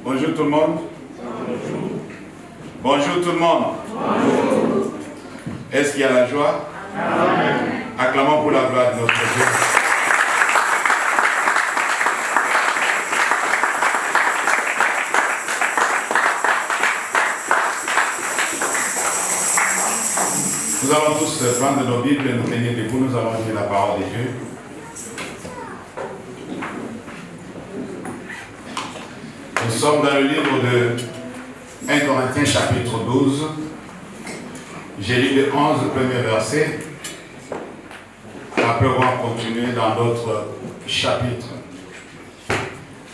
Bonjour tout le monde. Bonjour. Bonjour tout le monde. Bonjour. Est-ce qu'il y a la joie? Amen. Acclamons pour la gloire de notre Dieu. Nous allons tous prendre nos Bibles et nous tenir debout. Nous allons lire la parole de Dieu. Nous sommes dans le livre de 1 Corinthiens chapitre 12. J'ai lu le 11 premier verset. Après on va continuer dans d'autres chapitres.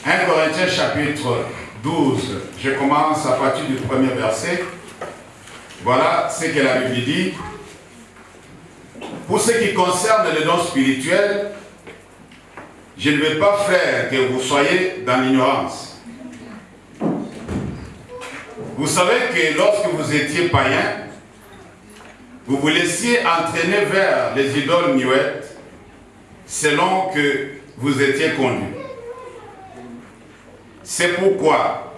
1 Corinthiens chapitre 12. Je commence à partir du premier verset. Voilà ce que la Bible dit. Pour ce qui concerne les dons spirituels, je ne veux pas, frère, que vous soyez dans l'ignorance. Vous savez que lorsque vous étiez païen, vous vous laissiez entraîner vers les idoles muettes selon que vous étiez conduits. C'est pourquoi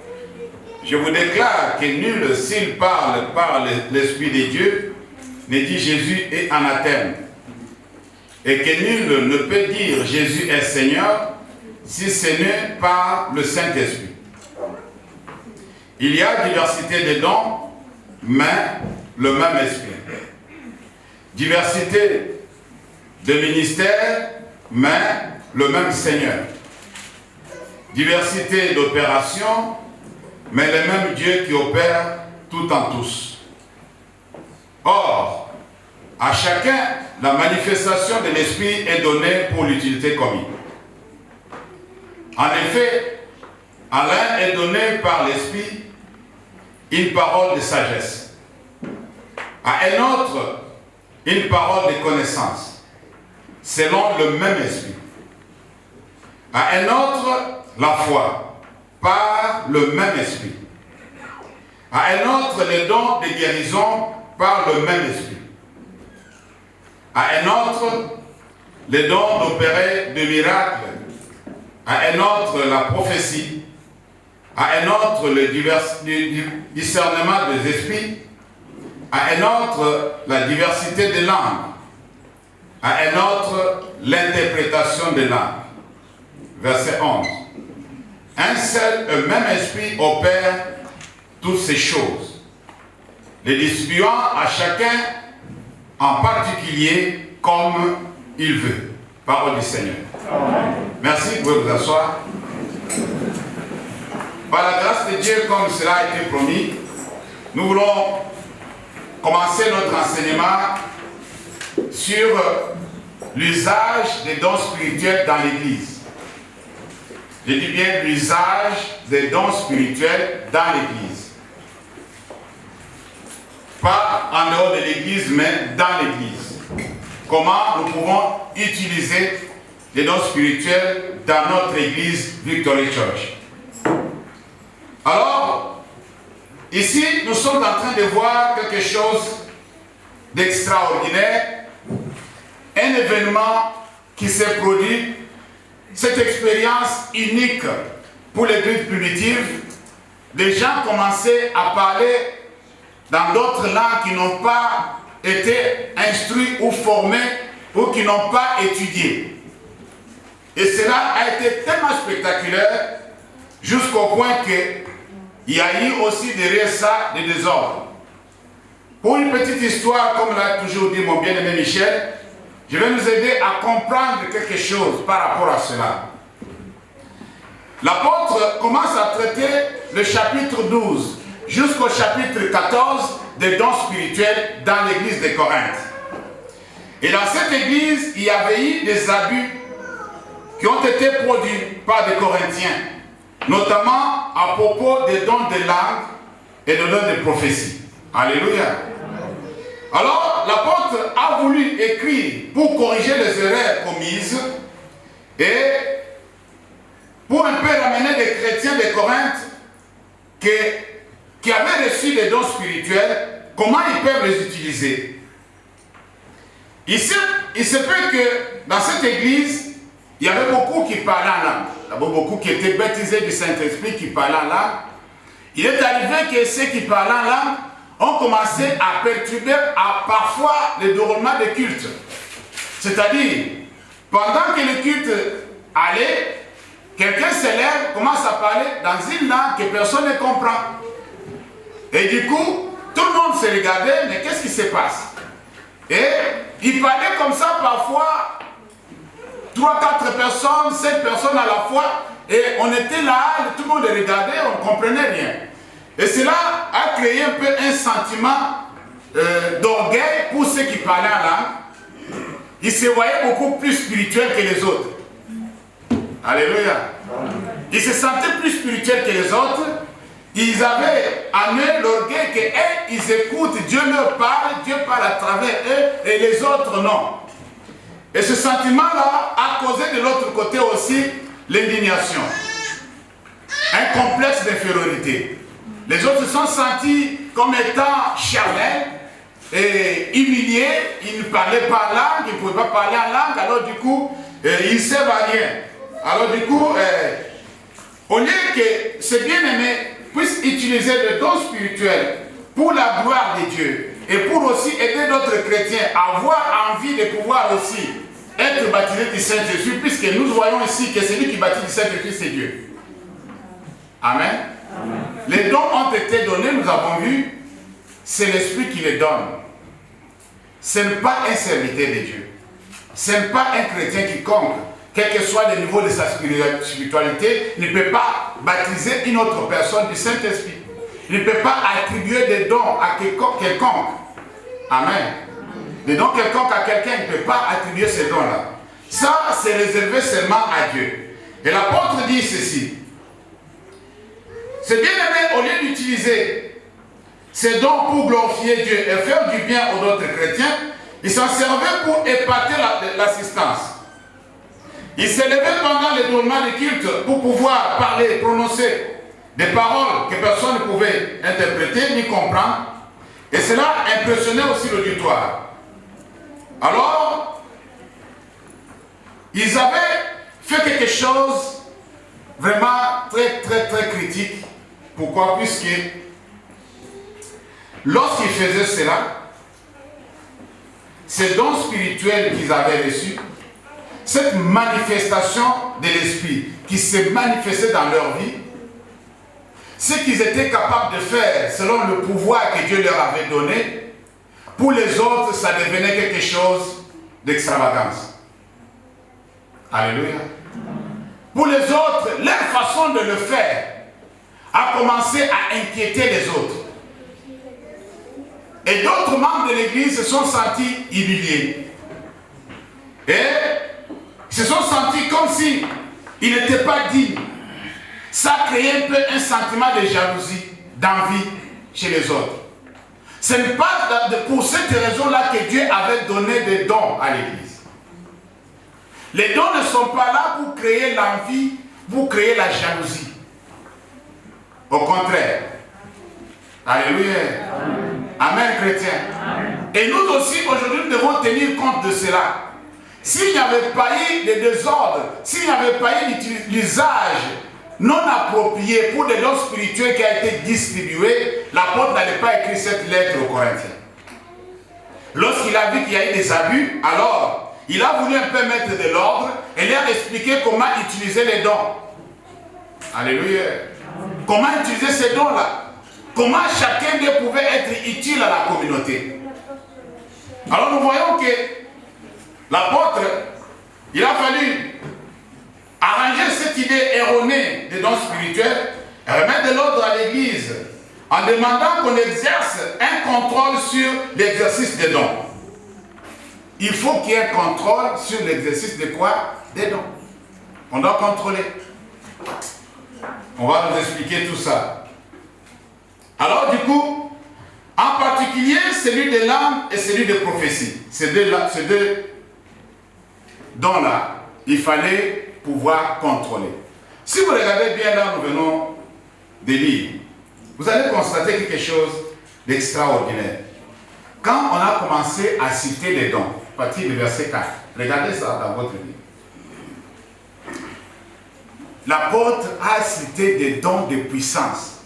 je vous déclare que nul, s'il parle par l'Esprit de Dieu, ne dit Jésus est anathème. Et que nul ne peut dire Jésus est Seigneur si ce n'est par le Saint-Esprit. Il y a diversité de dons, mais le même Esprit. Diversité de ministères, mais le même Seigneur. Diversité d'opérations, mais le même Dieu qui opère tout en tous. Or, à chacun, la manifestation de l'Esprit est donnée pour l'utilité commune. En effet, à l'un est donnée par l'Esprit une parole de sagesse, à un autre une parole de connaissance, selon le même Esprit, à un autre la foi, par le même Esprit, à un autre les dons de guérison par le même Esprit, à un autre les dons d'opérer des miracles, à un autre la prophétie, à un autre le discernement des esprits, à un autre la diversité des langues, à un autre l'interprétation des langues. Verset 11. Un seul et même esprit opère toutes ces choses, les distribuant à chacun en particulier comme il veut. Parole du Seigneur. Amen. Merci, vous pouvez vous asseoir. Par la grâce de Dieu, comme cela a été promis, nous voulons commencer notre enseignement sur l'usage des dons spirituels dans l'Église. Je dis bien l'usage des dons spirituels dans l'Église. Pas en dehors de l'Église, mais dans l'Église. Comment nous pouvons utiliser les dons spirituels dans notre Église Victory Church. Alors, ici, nous sommes en train de voir quelque chose d'extraordinaire, un événement qui s'est produit, cette expérience unique pour l'Église primitive. Les gens commençaient à parler dans d'autres langues qui n'ont pas été instruits ou formés ou qui n'ont pas étudié. Et cela a été tellement spectaculaire jusqu'au point qu'il y a eu aussi derrière ça des désordres. Pour une petite histoire, comme l'a toujours dit mon bien-aimé Michel, je vais nous aider à comprendre quelque chose par rapport à cela. L'apôtre commence à traiter le chapitre 12 jusqu'au chapitre 14 des dons spirituels dans l'église de Corinthe. Et dans cette église, il y avait eu des abus qui ont été produits par des Corinthiens, notamment à propos des dons de langue et des dons de prophétie. Alléluia. Alors, l'apôtre a voulu écrire pour corriger les erreurs commises et pour un peu ramener les chrétiens de Corinthe qui avaient reçu des dons spirituels, comment ils peuvent les utiliser. Il se peut que dans cette église, il y avait beaucoup qui parlaient en langue. D'abord, beaucoup qui étaient baptisés du Saint-Esprit, qui parlaient en langue. Il est arrivé que ceux qui parlaient en langue ont commencé à perturber parfois le déroulement des cultes. C'est-à-dire, pendant que le culte allait, quelqu'un s'élève, commence à parler dans une langue que personne ne comprend. Et du coup, tout le monde se regardait, mais qu'est-ce qui se passe? Et il parlait comme ça parfois, 3, 4 personnes, 5 personnes à la fois, et on était là, tout le monde regardait, on ne comprenait rien. Et cela a créé un peu un sentiment d'orgueil pour ceux qui parlaient en langue. Ils se voyaient beaucoup plus spirituels que les autres. Alléluia. Ils se sentaient plus spirituels que les autres. Ils avaient en eux l'orgueil qu'ils écoutent, Dieu leur parle, Dieu parle à travers eux, et les autres non. Et ce sentiment-là a causé de l'autre côté aussi l'indignation. Un complexe d'infériorité. Les autres se sont sentis comme étant charnels et humiliés. Ils ne parlaient pas en langue, ils ne pouvaient pas parler en langue, alors du coup, ils ne servent à rien. Alors du coup, au lieu que ces bien-aimés puissent utiliser le don spirituel pour la gloire de Dieu et pour aussi aider d'autres chrétiens à avoir envie de pouvoir aussi être baptisés du Saint-Esprit, puisque nous voyons ici que celui qui baptise du Saint-Esprit, c'est Dieu. Amen. Amen. Les dons ont été donnés, nous avons vu, c'est l'Esprit qui les donne. Ce n'est pas un serviteur de Dieu. Ce n'est pas un chrétien quiconque, quel que soit le niveau de sa spiritualité, ne peut pas baptiser une autre personne du Saint-Esprit. Il ne peut pas attribuer des dons à quelconque. Amen. Des dons quelconques à quelqu'un, il ne peut pas attribuer ces dons-là. Ça, c'est réservé seulement à Dieu. Et l'apôtre dit ceci. C'est bien aimé, au lieu d'utiliser ces dons pour glorifier Dieu et faire du bien aux autres chrétiens, ils s'en servaient pour épater l'assistance. Ils s'élevaient pendant le déroulement du culte pour pouvoir parler, prononcer des paroles que personne ne pouvait interpréter ni comprendre. Et cela impressionnait aussi l'auditoire. Alors, ils avaient fait quelque chose vraiment très critique. Pourquoi? Puisque lorsqu'ils faisaient cela, ces dons spirituels qu'ils avaient reçus, cette manifestation de l'Esprit qui s'est manifestée dans leur vie, ce qu'ils étaient capables de faire selon le pouvoir que Dieu leur avait donné, pour les autres, ça devenait quelque chose d'extravagance. Alléluia. Pour les autres, leur façon de le faire a commencé à inquiéter les autres. Et d'autres membres de l'Église se sont sentis humiliés. Et se sont sentis comme si ils n'étaient pas dignes. Ça a créé un peu un sentiment de jalousie, d'envie chez les autres. Ce n'est pas pour cette raison-là que Dieu avait donné des dons à l'Église. Les dons ne sont pas là pour créer l'envie, pour créer la jalousie. Au contraire. Alléluia. Amen, chrétien. Et nous aussi, aujourd'hui, nous devons tenir compte de cela. S'il n'y avait pas eu de désordre, s'il n'y avait pas eu l'usage non approprié pour des dons spirituels qui a été distribué, l'apôtre n'avait pas écrit cette lettre aux Corinthiens. Lorsqu'il a vu qu'il y a eu des abus, alors il a voulu un peu mettre de l'ordre et leur expliquer comment utiliser les dons. Alléluia. Comment utiliser ces dons-là? Comment chacun d'eux pouvait être utile à la communauté? Alors nous voyons que l'apôtre, il a fallu arranger cette idée erronée des dons spirituels et remettre de l'ordre à l'Église en demandant qu'on exerce un contrôle sur l'exercice des dons. Il faut qu'il y ait un contrôle sur l'exercice de quoi? Des dons. On doit contrôler. On va nous expliquer tout ça. Alors du coup, en particulier celui de langue et celui de prophétie. Ces deux dons-là, il fallait pouvoir contrôler. Si vous regardez bien là, nous venons de lire, vous allez constater quelque chose d'extraordinaire. Quand on a commencé à citer les dons, à partir du verset 4, regardez ça dans votre livre. l'apôtre a cité des dons de puissance.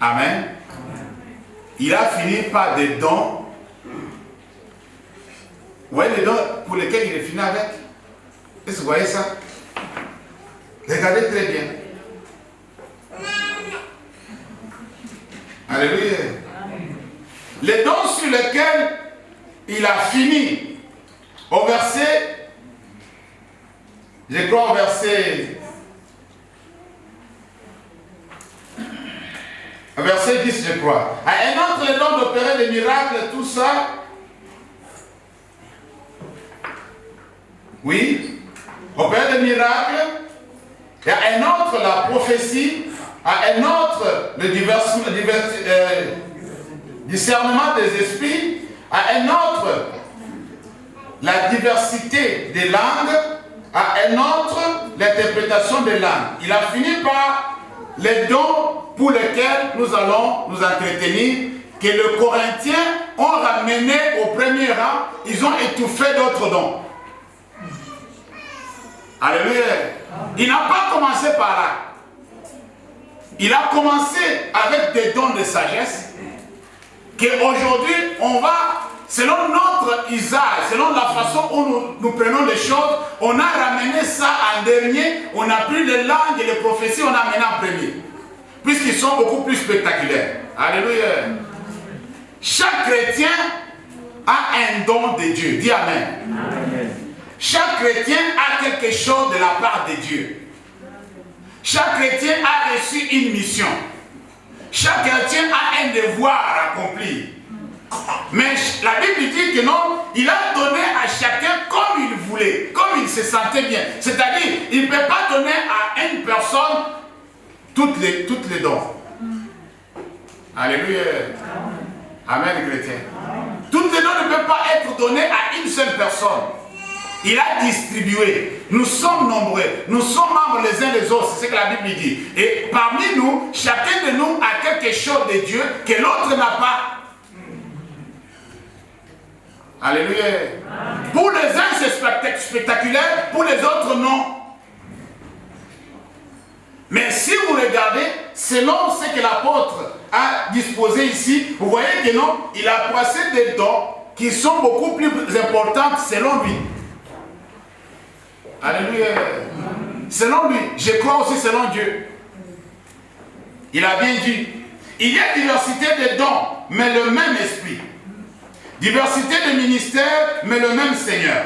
Amen. Il a fini par des dons. Vous voyez les dons pour lesquels il est fini avec? Est-ce que vous voyez ça? Regardez très bien. Alléluia. Les dons sur lesquels il a fini, au verset, je crois au verset 10, je crois. À un autre, le don d'opérer des miracles, tout ça. Oui, opérer des miracles. Et à un autre, la prophétie. À un autre, le discernement des esprits. À un autre, la diversité des langues. À un autre, l'interprétation des langues. Il a fini par les dons pour lesquels nous allons nous entretenir, que les Corinthiens ont ramené au premier rang. Ils ont étouffé d'autres dons. Alléluia. Il n'a pas commencé par là. Il a commencé avec des dons de sagesse, qu'aujourd'hui, on va, selon notre usage, selon la façon où nous prenons les choses, on a ramené ça en dernier, on a pris les langues et les prophéties, on a amené en premier. Puisqu'ils sont beaucoup plus spectaculaires. Alléluia. Chaque chrétien a un don de Dieu. Dis Amen. Amen. Chaque chrétien a quelque chose de la part de Dieu. Chaque chrétien a reçu une mission. Chaque chrétien a un devoir à accomplir. Mais la Bible dit que non, il a donné à chacun comme il voulait, comme il se sentait bien. C'est-à-dire, il ne peut pas donner à une personne toutes les dons. Alléluia. Amen, chrétien. Toutes les dons ne peuvent pas être données à une seule personne. Il a distribué. Nous sommes nombreux. Nous sommes membres les uns des autres. C'est ce que la Bible dit. Et parmi nous, chacun de nous a quelque chose de Dieu que l'autre n'a pas. Alléluia. Amen. Pour les uns, c'est spectaculaire. Pour les autres, non. Mais si vous regardez, selon ce que l'apôtre a disposé ici, vous voyez que non, il a placé des dons qui sont beaucoup plus importants selon lui. Alléluia. Selon lui, je crois aussi selon Dieu. Il a bien dit, il y a diversité de dons, mais le même esprit. Diversité de ministères, mais le même Seigneur.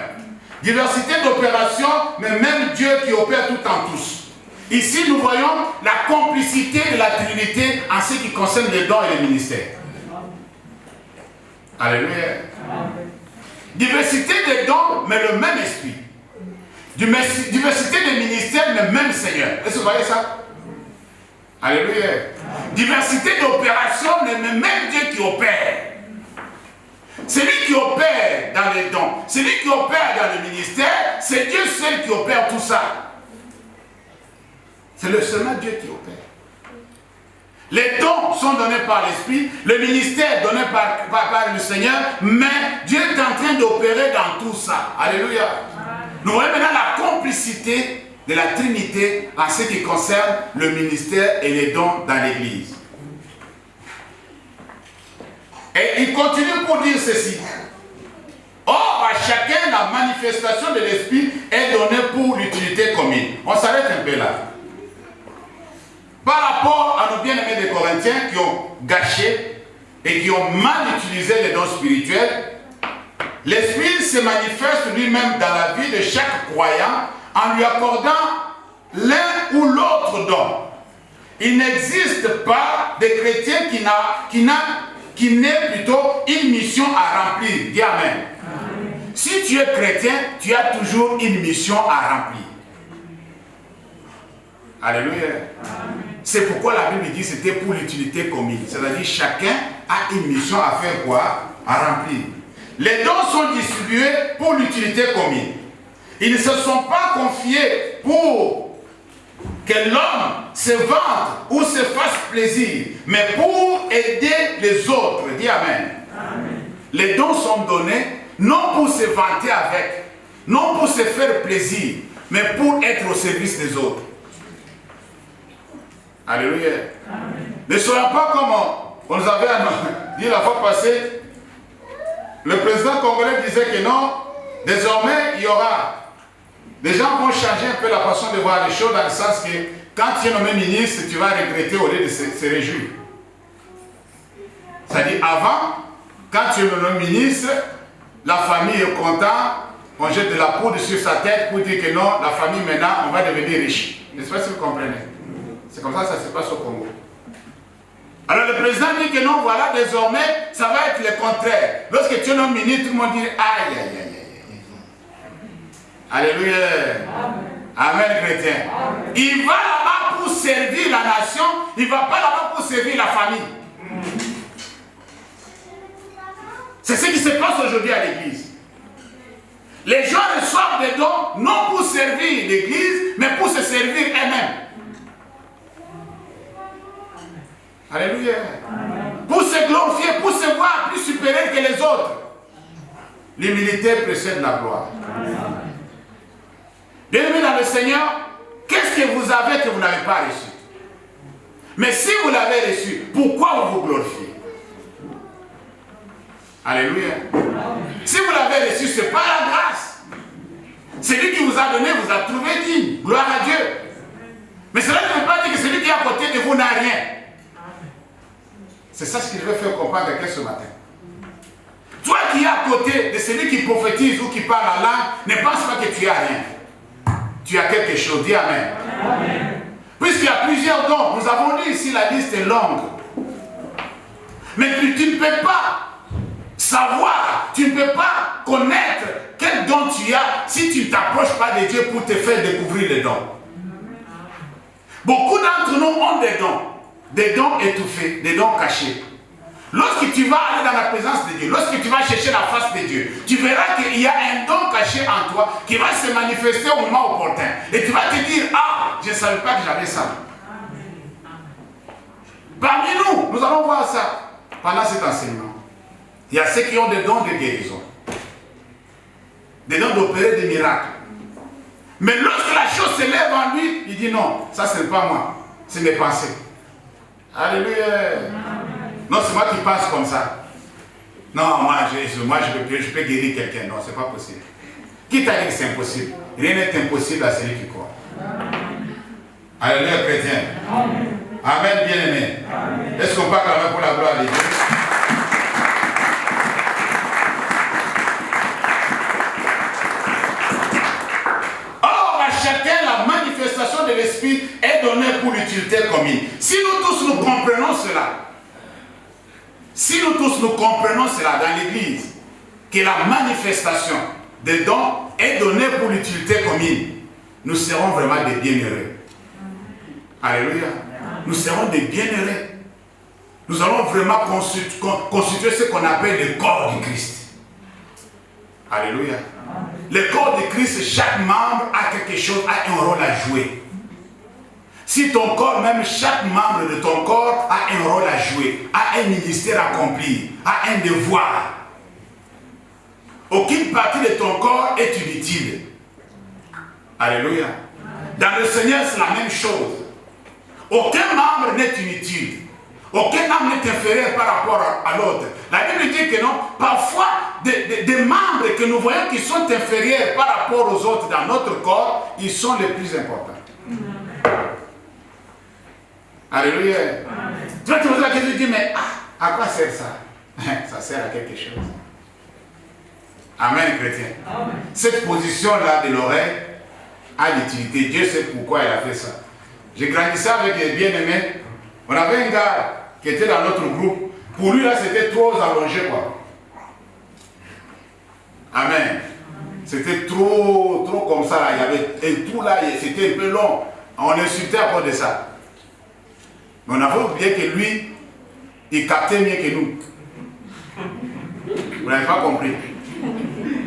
Diversité d'opérations, mais même Dieu qui opère tout en tous. Ici, nous voyons la complicité de la Trinité en ce qui concerne les dons et les ministères. Alléluia. Diversité des dons, mais le même esprit. Diversité des ministères, mais le même Seigneur. Est-ce que vous voyez ça? Alléluia. Diversité d'opérations, mais le même Dieu qui opère. C'est lui qui opère dans les dons. C'est lui qui opère dans le ministère. C'est Dieu seul qui opère tout ça. C'est le seulement Dieu qui opère. Les dons sont donnés par l'Esprit, le ministère donné par le Seigneur, mais Dieu est en train d'opérer dans tout ça. Alléluia. Nous voyons maintenant la complicité de la Trinité en ce qui concerne le ministère et les dons dans l'Église. Et il continue pour dire ceci. Or, à chacun, la manifestation de l'Esprit est donnée pour l'utilité commune. On s'arrête un peu là. Par rapport à nos bien-aimés des Corinthiens qui ont gâché et qui ont mal utilisé les dons spirituels, l'Esprit se manifeste lui-même dans la vie de chaque croyant en lui accordant l'un ou l'autre don. Il n'existe pas de chrétien qui n'ait plutôt une mission à remplir. Dis Amen. Amen. Si tu es chrétien, tu as toujours une mission à remplir. Alléluia. Amen. C'est pourquoi la Bible dit que c'était pour l'utilité commune. C'est-à-dire chacun a une mission à faire quoi? À remplir. Les dons sont distribués pour l'utilité commune. Ils ne se sont pas confiés pour que l'homme se vante ou se fasse plaisir, mais pour aider les autres. Dis Amen. Amen. Les dons sont donnés non pour se vanter avec, non pour se faire plaisir, mais pour être au service des autres. Alléluia. Ne soyons pas comme on nous avait dit la fois passée. Le président congolais disait que non, désormais il y aura. Les gens vont changer un peu la façon de voir les choses dans le sens que quand tu es nommé ministre, tu vas regretter au lieu de se réjouir. C'est-à-dire avant, quand tu es nommé ministre, la famille est contente, on jette de la poudre sur sa tête pour dire que non, la famille maintenant, on va devenir riche. N'est-ce pas si vous comprenez? C'est comme ça que ça se passe au Congo. Alors le président dit que non, voilà, désormais, ça va être le contraire. Lorsque tu es nommé ministre, tout le monde dit aïe, aïe, aïe, aïe. Alléluia. Amen, chrétien. Il va là-bas pour servir la nation, il ne va pas là-bas pour servir la famille. C'est ce qui se passe aujourd'hui à l'église. Les gens reçoivent des dons non pour servir l'église, mais pour se servir eux-mêmes. Alléluia. Pour se glorifier, pour se voir plus supérieur que les autres. L'humilité précède la gloire. Bien-aimés dans le Seigneur, qu'est-ce que vous avez que vous n'avez pas reçu? Mais si vous l'avez reçu, pourquoi vous vous glorifiez? Alléluia. Si vous l'avez reçu, ce n'est pas la grâce. Celui qui vous a donné vous a trouvé digne. Gloire à Dieu. Mais cela ne veut pas dire que celui qui est à côté de vous n'a rien. C'est ça ce que je veux faire comprendre à quelqu'un ce matin. Toi qui es à côté de celui qui prophétise ou qui parle la langue, ne pense pas que tu n'as rien. Tu as quelque chose. Dis Amen. Amen. Puisqu'il y a plusieurs dons, nous avons lu ici, la liste est longue. Mais tu ne peux pas savoir, tu ne peux pas connaître quel don tu as si tu ne t'approches pas de Dieu pour te faire découvrir les dons. Beaucoup d'entre nous ont des dons étouffés, des dons cachés. Lorsque tu vas aller dans la présence de Dieu, lorsque tu vas chercher la face de Dieu, tu verras qu'il y a un don caché en toi qui va se manifester au moment opportun. Et tu vas te dire, ah, je ne savais pas que j'avais ça. Parmi nous, nous allons voir ça pendant cet enseignement. Il y a ceux qui ont des dons de guérison, des dons d'opérer des miracles. Mais lorsque la chose se lève en lui, il dit non, ça ce n'est pas moi, c'est mes pensées. Alléluia. Non, c'est moi qui pense comme ça. Non, moi je peux guérir quelqu'un. Non, c'est pas possible. Qui t'a dit que c'est impossible? Rien n'est impossible à celui qui croit. Alléluia, chrétien. Amen, bien-aimé. Est-ce qu'on parle quand même pour la gloire de Dieu? Or, à chacun, la manifestation de l'Esprit est donnée pour l'utilité commune. Si nous tous nous comprenons cela, dans l'Église, que la manifestation des dons est donnée pour l'utilité commune, nous serons vraiment des bienheureux. Alléluia. Nous serons des bienheureux. Nous allons vraiment constituer ce qu'on appelle le corps du Christ. Alléluia. Le corps du Christ, chaque membre a quelque chose, a un rôle à jouer. Si ton corps, même chaque membre de ton corps a un rôle à jouer, a un ministère à accomplir, a un devoir. Aucune partie de ton corps est inutile. Alléluia. Dans le Seigneur, c'est la même chose. Aucun membre n'est inutile. Aucun membre n'est inférieur par rapport à l'autre. La Bible dit que non, parfois, des membres que nous voyons qui sont inférieurs par rapport aux autres dans notre corps, ils sont les plus importants. Alléluia. Tu vas te poser la question, tu dis, mais à quoi sert ça? Ça sert à quelque chose. Amen, chrétien. Amen. Cette position-là de l'oreille a l'utilité. Dieu sait pourquoi il a fait ça. J'ai grandi avec des bien-aimés. On avait un gars qui était dans notre groupe. Pour lui, là, c'était trop allongé, quoi. Amen. C'était trop comme ça, là. Il y avait un trou là, c'était un peu long. On insultait à cause de ça. Mais on avait oublié que lui, il captait mieux que nous. Vous n'avez pas compris.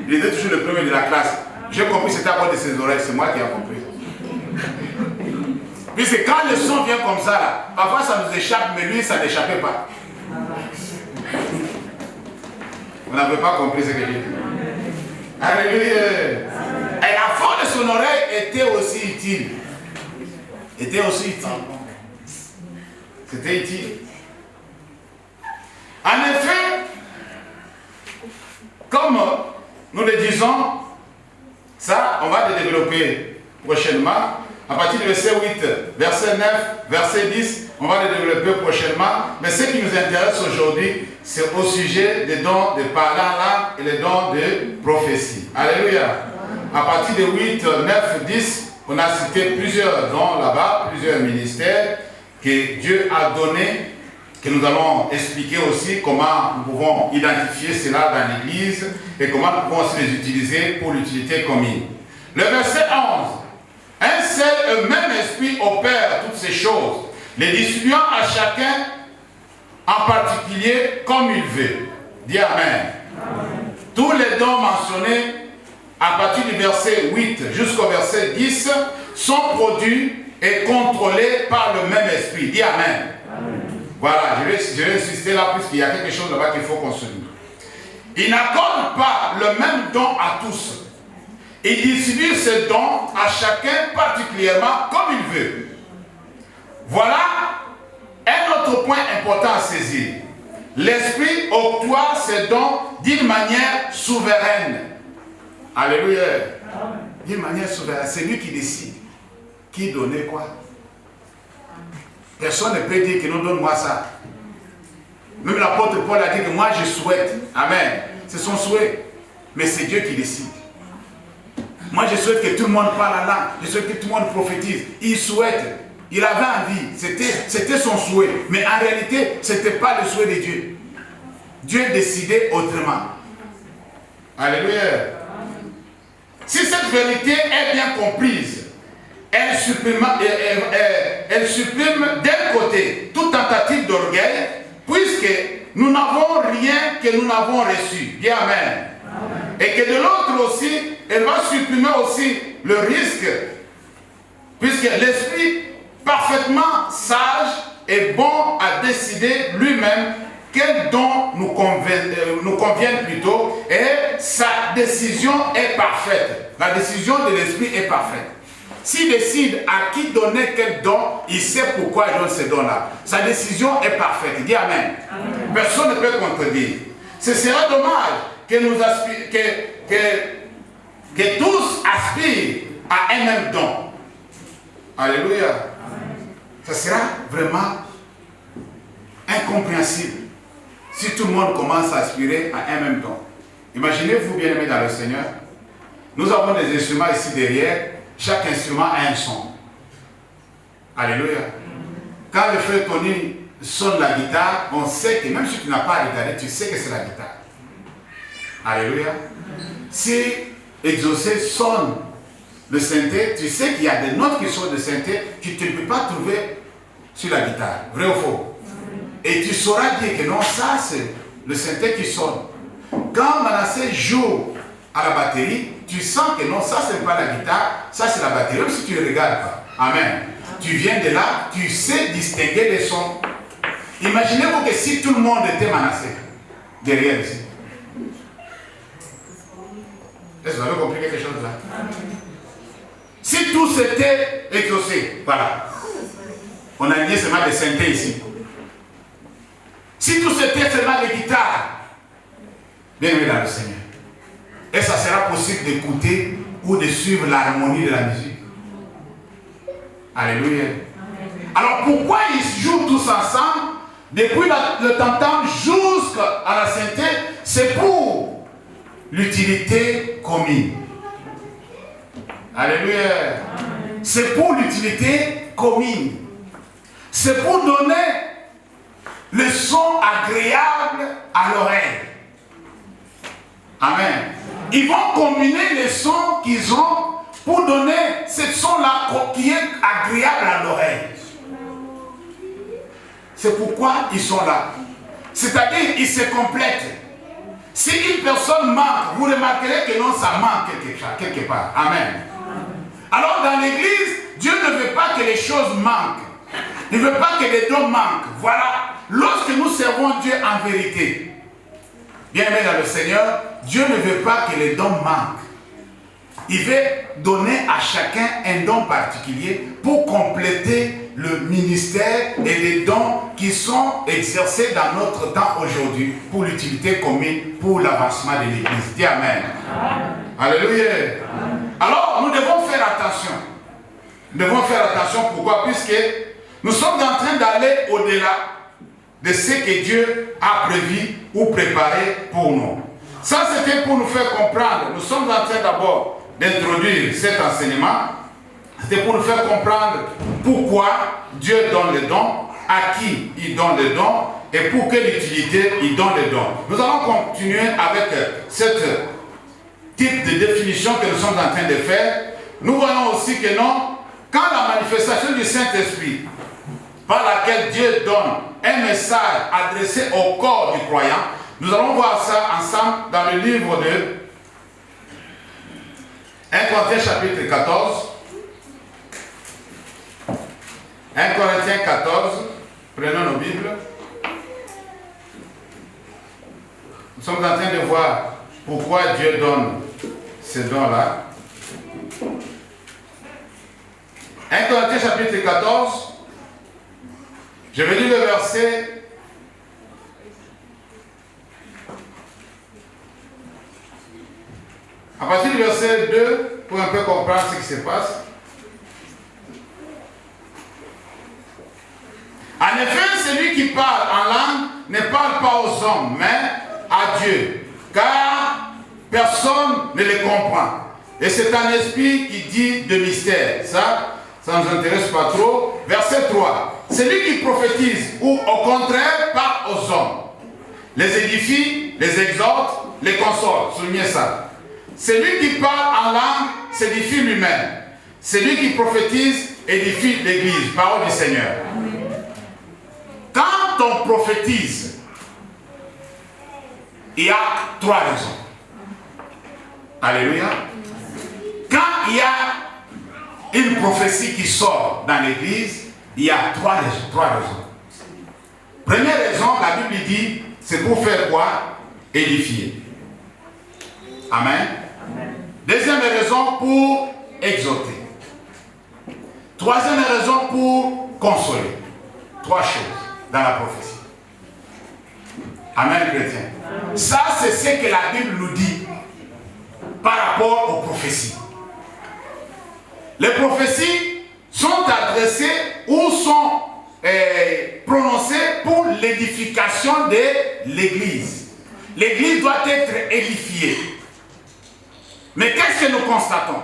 Il était toujours le premier de la classe. J'ai compris que c'était à cause de ses oreilles, c'est moi qui ai compris. Puisque quand le son vient comme ça, là, parfois ça nous échappe, mais lui, ça n'échappait pas. Vous n'avez pas compris ce que j'ai dit. Alléluia. Et la forme de son oreille était aussi utile. C'était utile. En effet, comme nous le disons, ça, on va le développer prochainement. À partir du verset 8, verset 9, verset 10, on va le développer prochainement. Mais ce qui nous intéresse aujourd'hui, c'est au sujet des dons de parler en langue et les dons de prophétie. Alléluia. À partir de 8, 9, 10, on a cité plusieurs dons là-bas, plusieurs ministères que Dieu a donnés, que nous allons expliquer aussi comment nous pouvons identifier cela dans l'Église et comment nous pouvons aussi les utiliser pour l'utilité commune. Le verset 11. Un seul et même esprit opère toutes ces choses, les distribuant à chacun en particulier comme il veut. Dis Amen. Amen. Tous les dons mentionnés à partir du verset 8 jusqu'au verset 10 sont produits et contrôlés par le même esprit. Dis Amen. Amen. Voilà, je vais insister là puisqu'il y a quelque chose là-bas qu'il faut qu'on souligne. Il n'accorde pas le même don à tous. Il distribue ses dons à chacun particulièrement comme il veut. Voilà un autre point important à saisir. L'Esprit octroie ses dons d'une manière souveraine. Alléluia. D'une manière souveraine. C'est lui qui décide. Qui donnait quoi? Personne ne peut dire que nous donne-moi ça. Même l'apôtre Paul a dit que moi je souhaite. Amen. C'est son souhait. Mais c'est Dieu qui décide. Moi, je souhaite que tout le monde parle la langue. Je souhaite que tout le monde prophétise. Il souhaite. Il avait envie. C'était son souhait. Mais en réalité, ce n'était pas le souhait de Dieu. Dieu décidait autrement. Alléluia. Si cette vérité est bien comprise, elle supprime d'un côté toute tentative d'orgueil, puisque nous n'avons rien que nous n'avons reçu. Dis Amen. Et que de l'autre aussi, elle va supprimer aussi le risque, puisque l'esprit parfaitement sage et bon à décider lui-même quel don nous convient plutôt, et sa décision est parfaite. La décision de l'esprit est parfaite. S'il décide à qui donner quel don, il sait pourquoi il donne ce don-là. Sa décision est parfaite. Dis Amen. Amen. Personne ne peut contredire. Ce serait dommage que tous aspirent à un même don. Alléluia. Ça sera vraiment incompréhensible si tout le monde commence à aspirer à un même don. Imaginez-vous, bien-aimés dans le Seigneur, nous avons des instruments ici derrière, chaque instrument a un son. Alléluia. Quand le frère Tony sonne la guitare, on sait que même si tu n'as pas regardé, tu sais que c'est la guitare. Alléluia. Si Exaucé sonne le synthé, tu sais qu'il y a des notes qui sont de synthé que tu ne peux pas trouver sur la guitare. Vrai ou faux? Et tu sauras dire que non, ça c'est le synthé qui sonne. Quand Manassé joue à la batterie, tu sens que non, ça c'est pas la guitare, ça c'est la batterie, même si tu ne regardes pas. Amen. Tu viens de là, tu sais distinguer les sons. Imaginez-vous que si tout le monde était Manassé, derrière ici. Est-ce que vous avez compris quelque chose là? Si tout s'était exaucé, voilà. On a mis seulement des synthés ici. Si tout c'était seulement des guitares, bien aimé dans le Seigneur, et ça sera possible d'écouter ou de suivre l'harmonie de la musique. Alléluia. Alors pourquoi ils jouent tous ensemble depuis le tam-tam jusqu'à la sainteté? C'est pour l'utilité commune. Alléluia. C'est pour l'utilité commune. C'est pour donner le son agréable à l'oreille. Amen. Ils vont combiner les sons qu'ils ont pour donner ce son-là qui est agréable à l'oreille. C'est pourquoi ils sont là. C'est-à-dire, ils se complètent. Si une personne manque, vous remarquerez que non, ça manque quelque part. Amen. Alors dans l'église, Dieu ne veut pas que les choses manquent. Il ne veut pas que les dons manquent. Voilà. Lorsque nous servons Dieu en vérité, bien aimé dans le Seigneur, Dieu ne veut pas que les dons manquent. il veut donner à chacun un don particulier pour compléter le ministère et les dons qui sont exercés dans notre temps aujourd'hui pour l'utilité commune, pour l'avancement de l'Église. Dis Amen. Alléluia. Alors, nous devons faire attention. Nous devons faire attention. Pourquoi? Puisque nous sommes en train d'aller au-delà de ce que Dieu a prévu ou préparé pour nous. Ça, c'était pour nous faire comprendre. Nous sommes en train d'abord d'introduire cet enseignement. C'était pour nous faire comprendre pourquoi Dieu donne les dons, à qui il donne les dons et pour quelle utilité il donne les dons. Nous allons continuer avec cette type de définition que nous sommes en train de faire. Nous voyons aussi que non, quand la manifestation du Saint-Esprit, par laquelle Dieu donne un message adressé au corps du croyant, nous allons voir ça ensemble dans le livre de 1 Corinthiens chapitre 14. 1 Corinthiens 14, prenons nos Bibles. Nous sommes en train de voir pourquoi Dieu donne ces dons-là. 1 Corinthiens chapitre 14, je vais lire le verset. À partir du verset 2, pour un peu comprendre ce qui se passe. En effet, celui qui parle en langue ne parle pas aux hommes, mais à Dieu, car personne ne le comprend. Et c'est un esprit qui dit de mystère. Ça ne nous intéresse pas trop. Verset 3. Celui qui prophétise ou au contraire parle aux hommes, les édifie, les exhorte, les console. Soulignez ça. Celui qui parle en langue s'édifie lui-même. Celui qui prophétise édifie l'Église. Parole du Seigneur. Quand on prophétise, il y a trois raisons. Alléluia. Quand il y a une prophétie qui sort dans l'Église, il y a trois raisons. Première raison, la Bible dit, c'est pour faire quoi? Édifier. Amen. Deuxième raison, pour exhorter. Troisième raison, pour consoler. Trois choses dans la prophétie. Amen, chrétien. Ça, c'est ce que la Bible nous dit par rapport aux prophéties. Les prophéties sont adressées ou sont prononcées pour l'édification de l'Église. L'Église doit être édifiée. Mais qu'est-ce que nous constatons?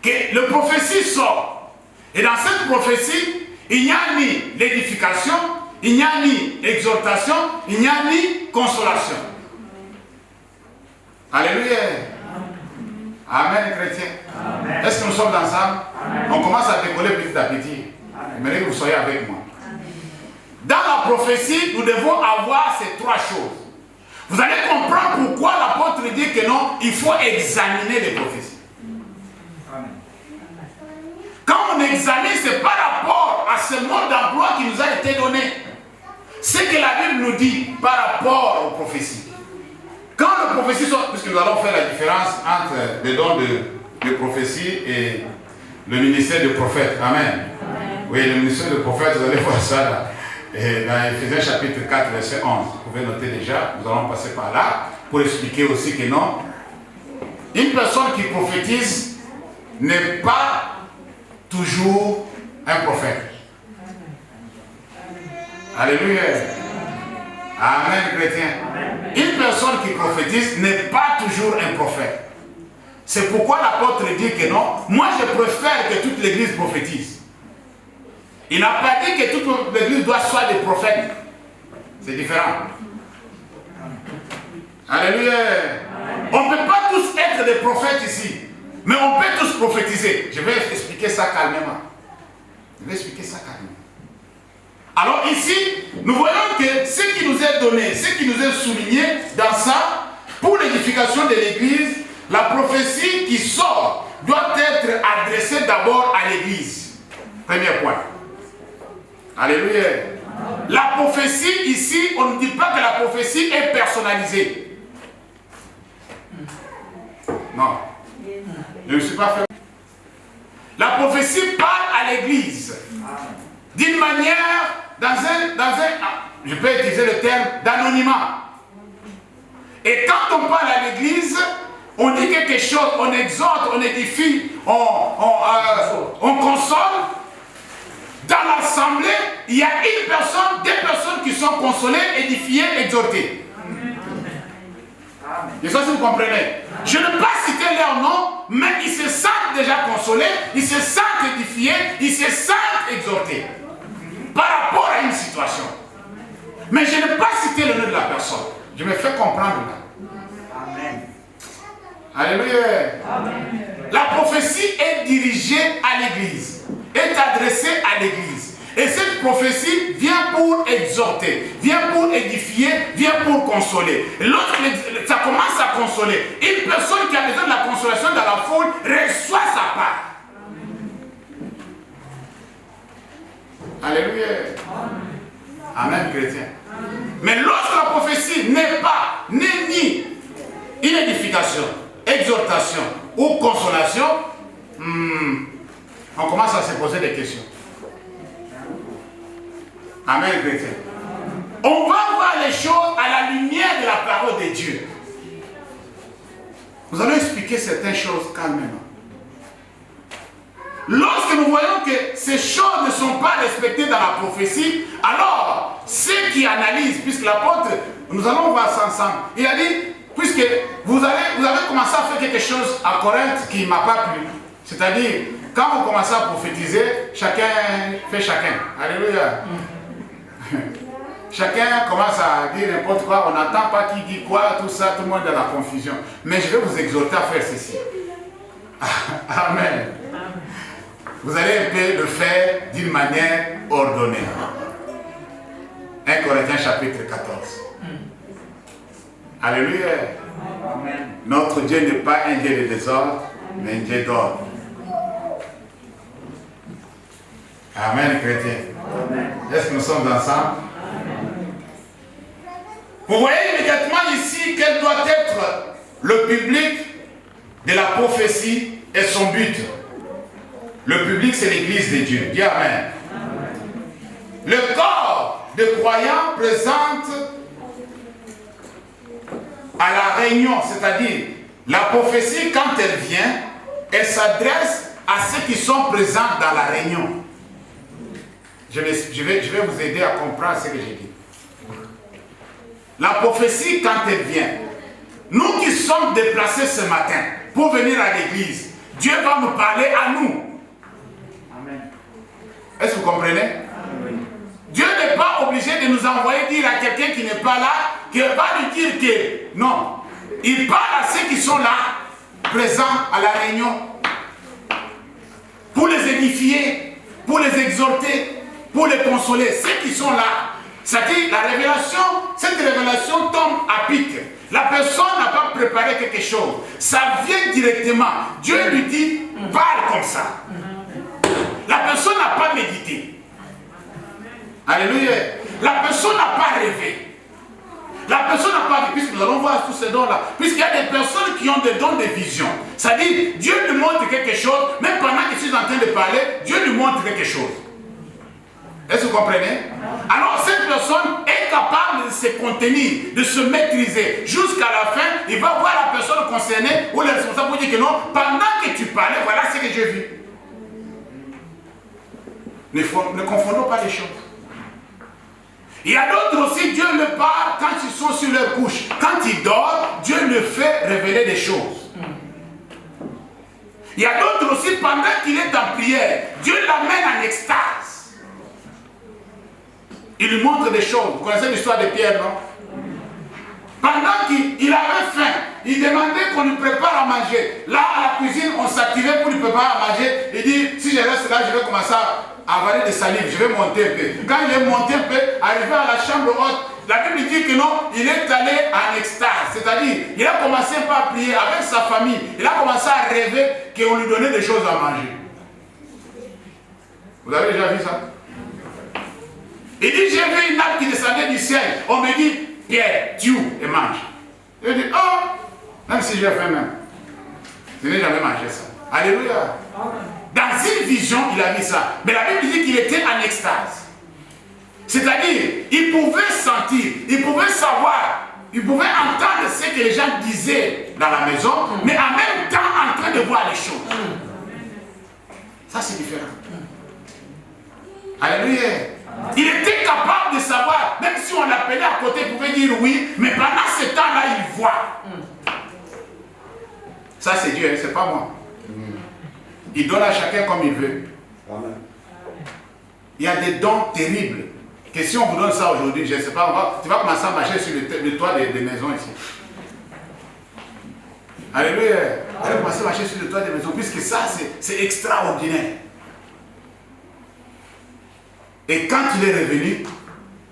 Que le prophétie sort. Et dans cette prophétie, il n'y a ni l'édification, il n'y a ni exhortation, il n'y a ni consolation. Alléluia. Amen, chrétien. Est-ce que nous sommes ensemble? Amen. On commence à décoller petit à petit. J'aimerais que vous soyez avec moi. Dans la prophétie, nous devons avoir ces trois choses. Vous allez comprendre pourquoi l'apôtre dit que non, il faut examiner les prophéties. Quand on examine, c'est par rapport à ce mode d'emploi qui nous a été donné. Ce que la Bible nous dit par rapport aux prophéties. Quand les prophéties sont, puisque nous allons faire la différence entre les dons de prophétie et le ministère de prophète. Amen. Oui, le ministère de prophète, vous allez voir ça là. Et dans Ephésiens chapitre 4, verset 11. Vous pouvez noter déjà, nous allons passer par là pour expliquer aussi que non, une personne qui prophétise n'est pas toujours un prophète. Alléluia. Amen, chrétien. Une personne qui prophétise n'est pas toujours un prophète. C'est pourquoi l'apôtre dit que non, moi je préfère que toute l'église prophétise. Il n'a pas dit que toute l'église doit être des prophètes. C'est différent. Alléluia. On ne peut pas tous être des prophètes ici. Mais on peut tous prophétiser. Je vais expliquer ça calmement. Alors ici, nous voyons que ce qui nous est donné, ce qui nous est souligné dans ça, pour l'édification de l'église, la prophétie qui sort doit être adressée d'abord à l'église. Premier point. Alléluia. La prophétie ici, on ne dit pas que la prophétie est personnalisée. Non. Je ne suis pas fait. La prophétie parle à l'église. D'une manière, je peux utiliser le terme d'anonymat. Et quand on parle à l'église, on dit quelque chose, on exhorte, on édifie, on console. Dans l'assemblée, il y a une personne, deux personnes qui sont consolées, édifiées, exhortées. Je sais pas si vous comprenez. Je ne vais pas citer leur nom, mais ils se sentent déjà consolés, ils se sentent édifiés, ils se sentent exhortés par rapport à une situation. Mais je ne vais pas citer le nom de la personne. Je me fais comprendre là. Amen. Alléluia. Amen. La prophétie est dirigée à l'église, est adressée à l'église. Et cette prophétie vient pour exhorter, vient pour édifier, vient pour consoler. Lorsque ça commence à consoler, une personne qui a besoin de la consolation dans la foule reçoit sa part. Alléluia. Amen, chrétien. Mais lorsque la prophétie n'est pas, n'est ni une édification, exhortation ou consolation, on commence à se poser des questions. Amen, chrétien. On va voir les choses à la lumière de la parole de Dieu. Nous allons expliquer certaines choses calmement. Lorsque nous voyons que ces choses ne sont pas respectées dans la prophétie, alors ceux qui analysent, puisque l'apôtre, nous allons voir ça ensemble, il a dit, puisque vous avez commencé à faire quelque chose à Corinthe qui ne m'a pas plu, c'est-à-dire, quand vous commencez à prophétiser, chacun fait chacun. Alléluia. Chacun commence à dire n'importe quoi, on n'entend pas qui dit quoi, tout ça, tout le monde est dans la confusion. Mais je vais vous exhorter à faire ceci. Amen. Vous allez un peu le faire d'une manière ordonnée. 1 Corinthiens chapitre 14. Alléluia. Amen. Notre Dieu n'est pas un Dieu de désordre, mais un Dieu d'ordre. Amen, chrétien. Est-ce que nous sommes ensemble? Vous voyez immédiatement ici quel doit être le public de la prophétie et son but. Le public, c'est l'église de Dieu. Dis Amen. Le corps de croyants présente à la réunion, c'est-à-dire la prophétie, quand elle vient, elle s'adresse à ceux qui sont présents dans la réunion. Je vais vous aider à comprendre ce que j'ai dit. La prophétie, quand elle vient, nous qui sommes déplacés ce matin pour venir à l'église, Dieu va nous parler à nous. Amen. Est-ce que vous comprenez? Amen. Dieu n'est pas obligé de nous envoyer dire à quelqu'un qui n'est pas là, qu'il va lui dire que non. Il parle à ceux qui sont là, présents à la réunion, pour les édifier, pour les exhorter, pour les consoler, ceux qui sont là. C'est-à-dire, la révélation, cette révélation tombe à pic. La personne n'a pas préparé quelque chose. Ça vient directement. Dieu lui dit, parle comme ça. La personne n'a pas médité. Alléluia. La personne n'a pas rêvé. La personne n'a pas vu, puisque nous allons voir tous ces dons-là. Puisqu'il y a des personnes qui ont des dons de vision. C'est-à-dire, Dieu lui montre quelque chose, même pendant que je suis en train de parler, Dieu lui montre quelque chose. Est-ce que vous comprenez? Alors cette personne est capable de se contenir, de se maîtriser. Jusqu'à la fin, il va voir la personne concernée ou le responsable pour dire que non, pendant que tu parlais, voilà ce que j'ai vu. Ne confondons pas les choses. Il y a d'autres aussi, Dieu le parle quand ils sont sur leur couche. Quand ils dorment, Dieu le fait révéler des choses. Il y a d'autres aussi, pendant qu'il est en prière, Dieu l'amène en extase. Il lui montre des choses. Vous connaissez l'histoire de Pierre, non? Pendant qu'il avait faim, il demandait qu'on lui prépare à manger. Là, à la cuisine, on s'activait pour lui préparer à manger. Il dit, si je reste là, je vais commencer à avaler des salives. Je vais monter un peu. Quand il est monté un peu, arrivé à la chambre haute, la Bible dit que non, il est allé en extase. C'est-à-dire, il a commencé pas à prier avec sa famille. Il a commencé à rêver qu'on lui donnait des choses à manger. Vous avez déjà vu ça? Il dit, j'ai vu une nappe qui descendait du ciel. On me dit, Pierre, tue et mange. Je dis, oh, même si j'ai faim même. Je n'ai jamais mangé ça. Alléluia. Dans une vision, il a vu ça. Mais la Bible dit qu'il était en extase. C'est-à-dire, il pouvait sentir, il pouvait savoir, il pouvait entendre ce que les gens disaient dans la maison, mais en même temps en train de voir les choses. Ça, c'est différent. Alléluia. Il était capable de savoir, même si on l'appelait à côté, il pouvait dire oui, mais pendant ce temps-là, il voit. Ça, c'est Dieu, hein, c'est pas moi. Il donne à chacun comme il veut. Amen. Il y a des dons terribles. Que si on vous donne ça aujourd'hui, je ne sais pas, tu vas commencer à marcher sur le toit des maisons ici. Alléluia. Tu vas commencer à marcher sur le toit des maisons, puisque ça, c'est extraordinaire. Et quand il est revenu,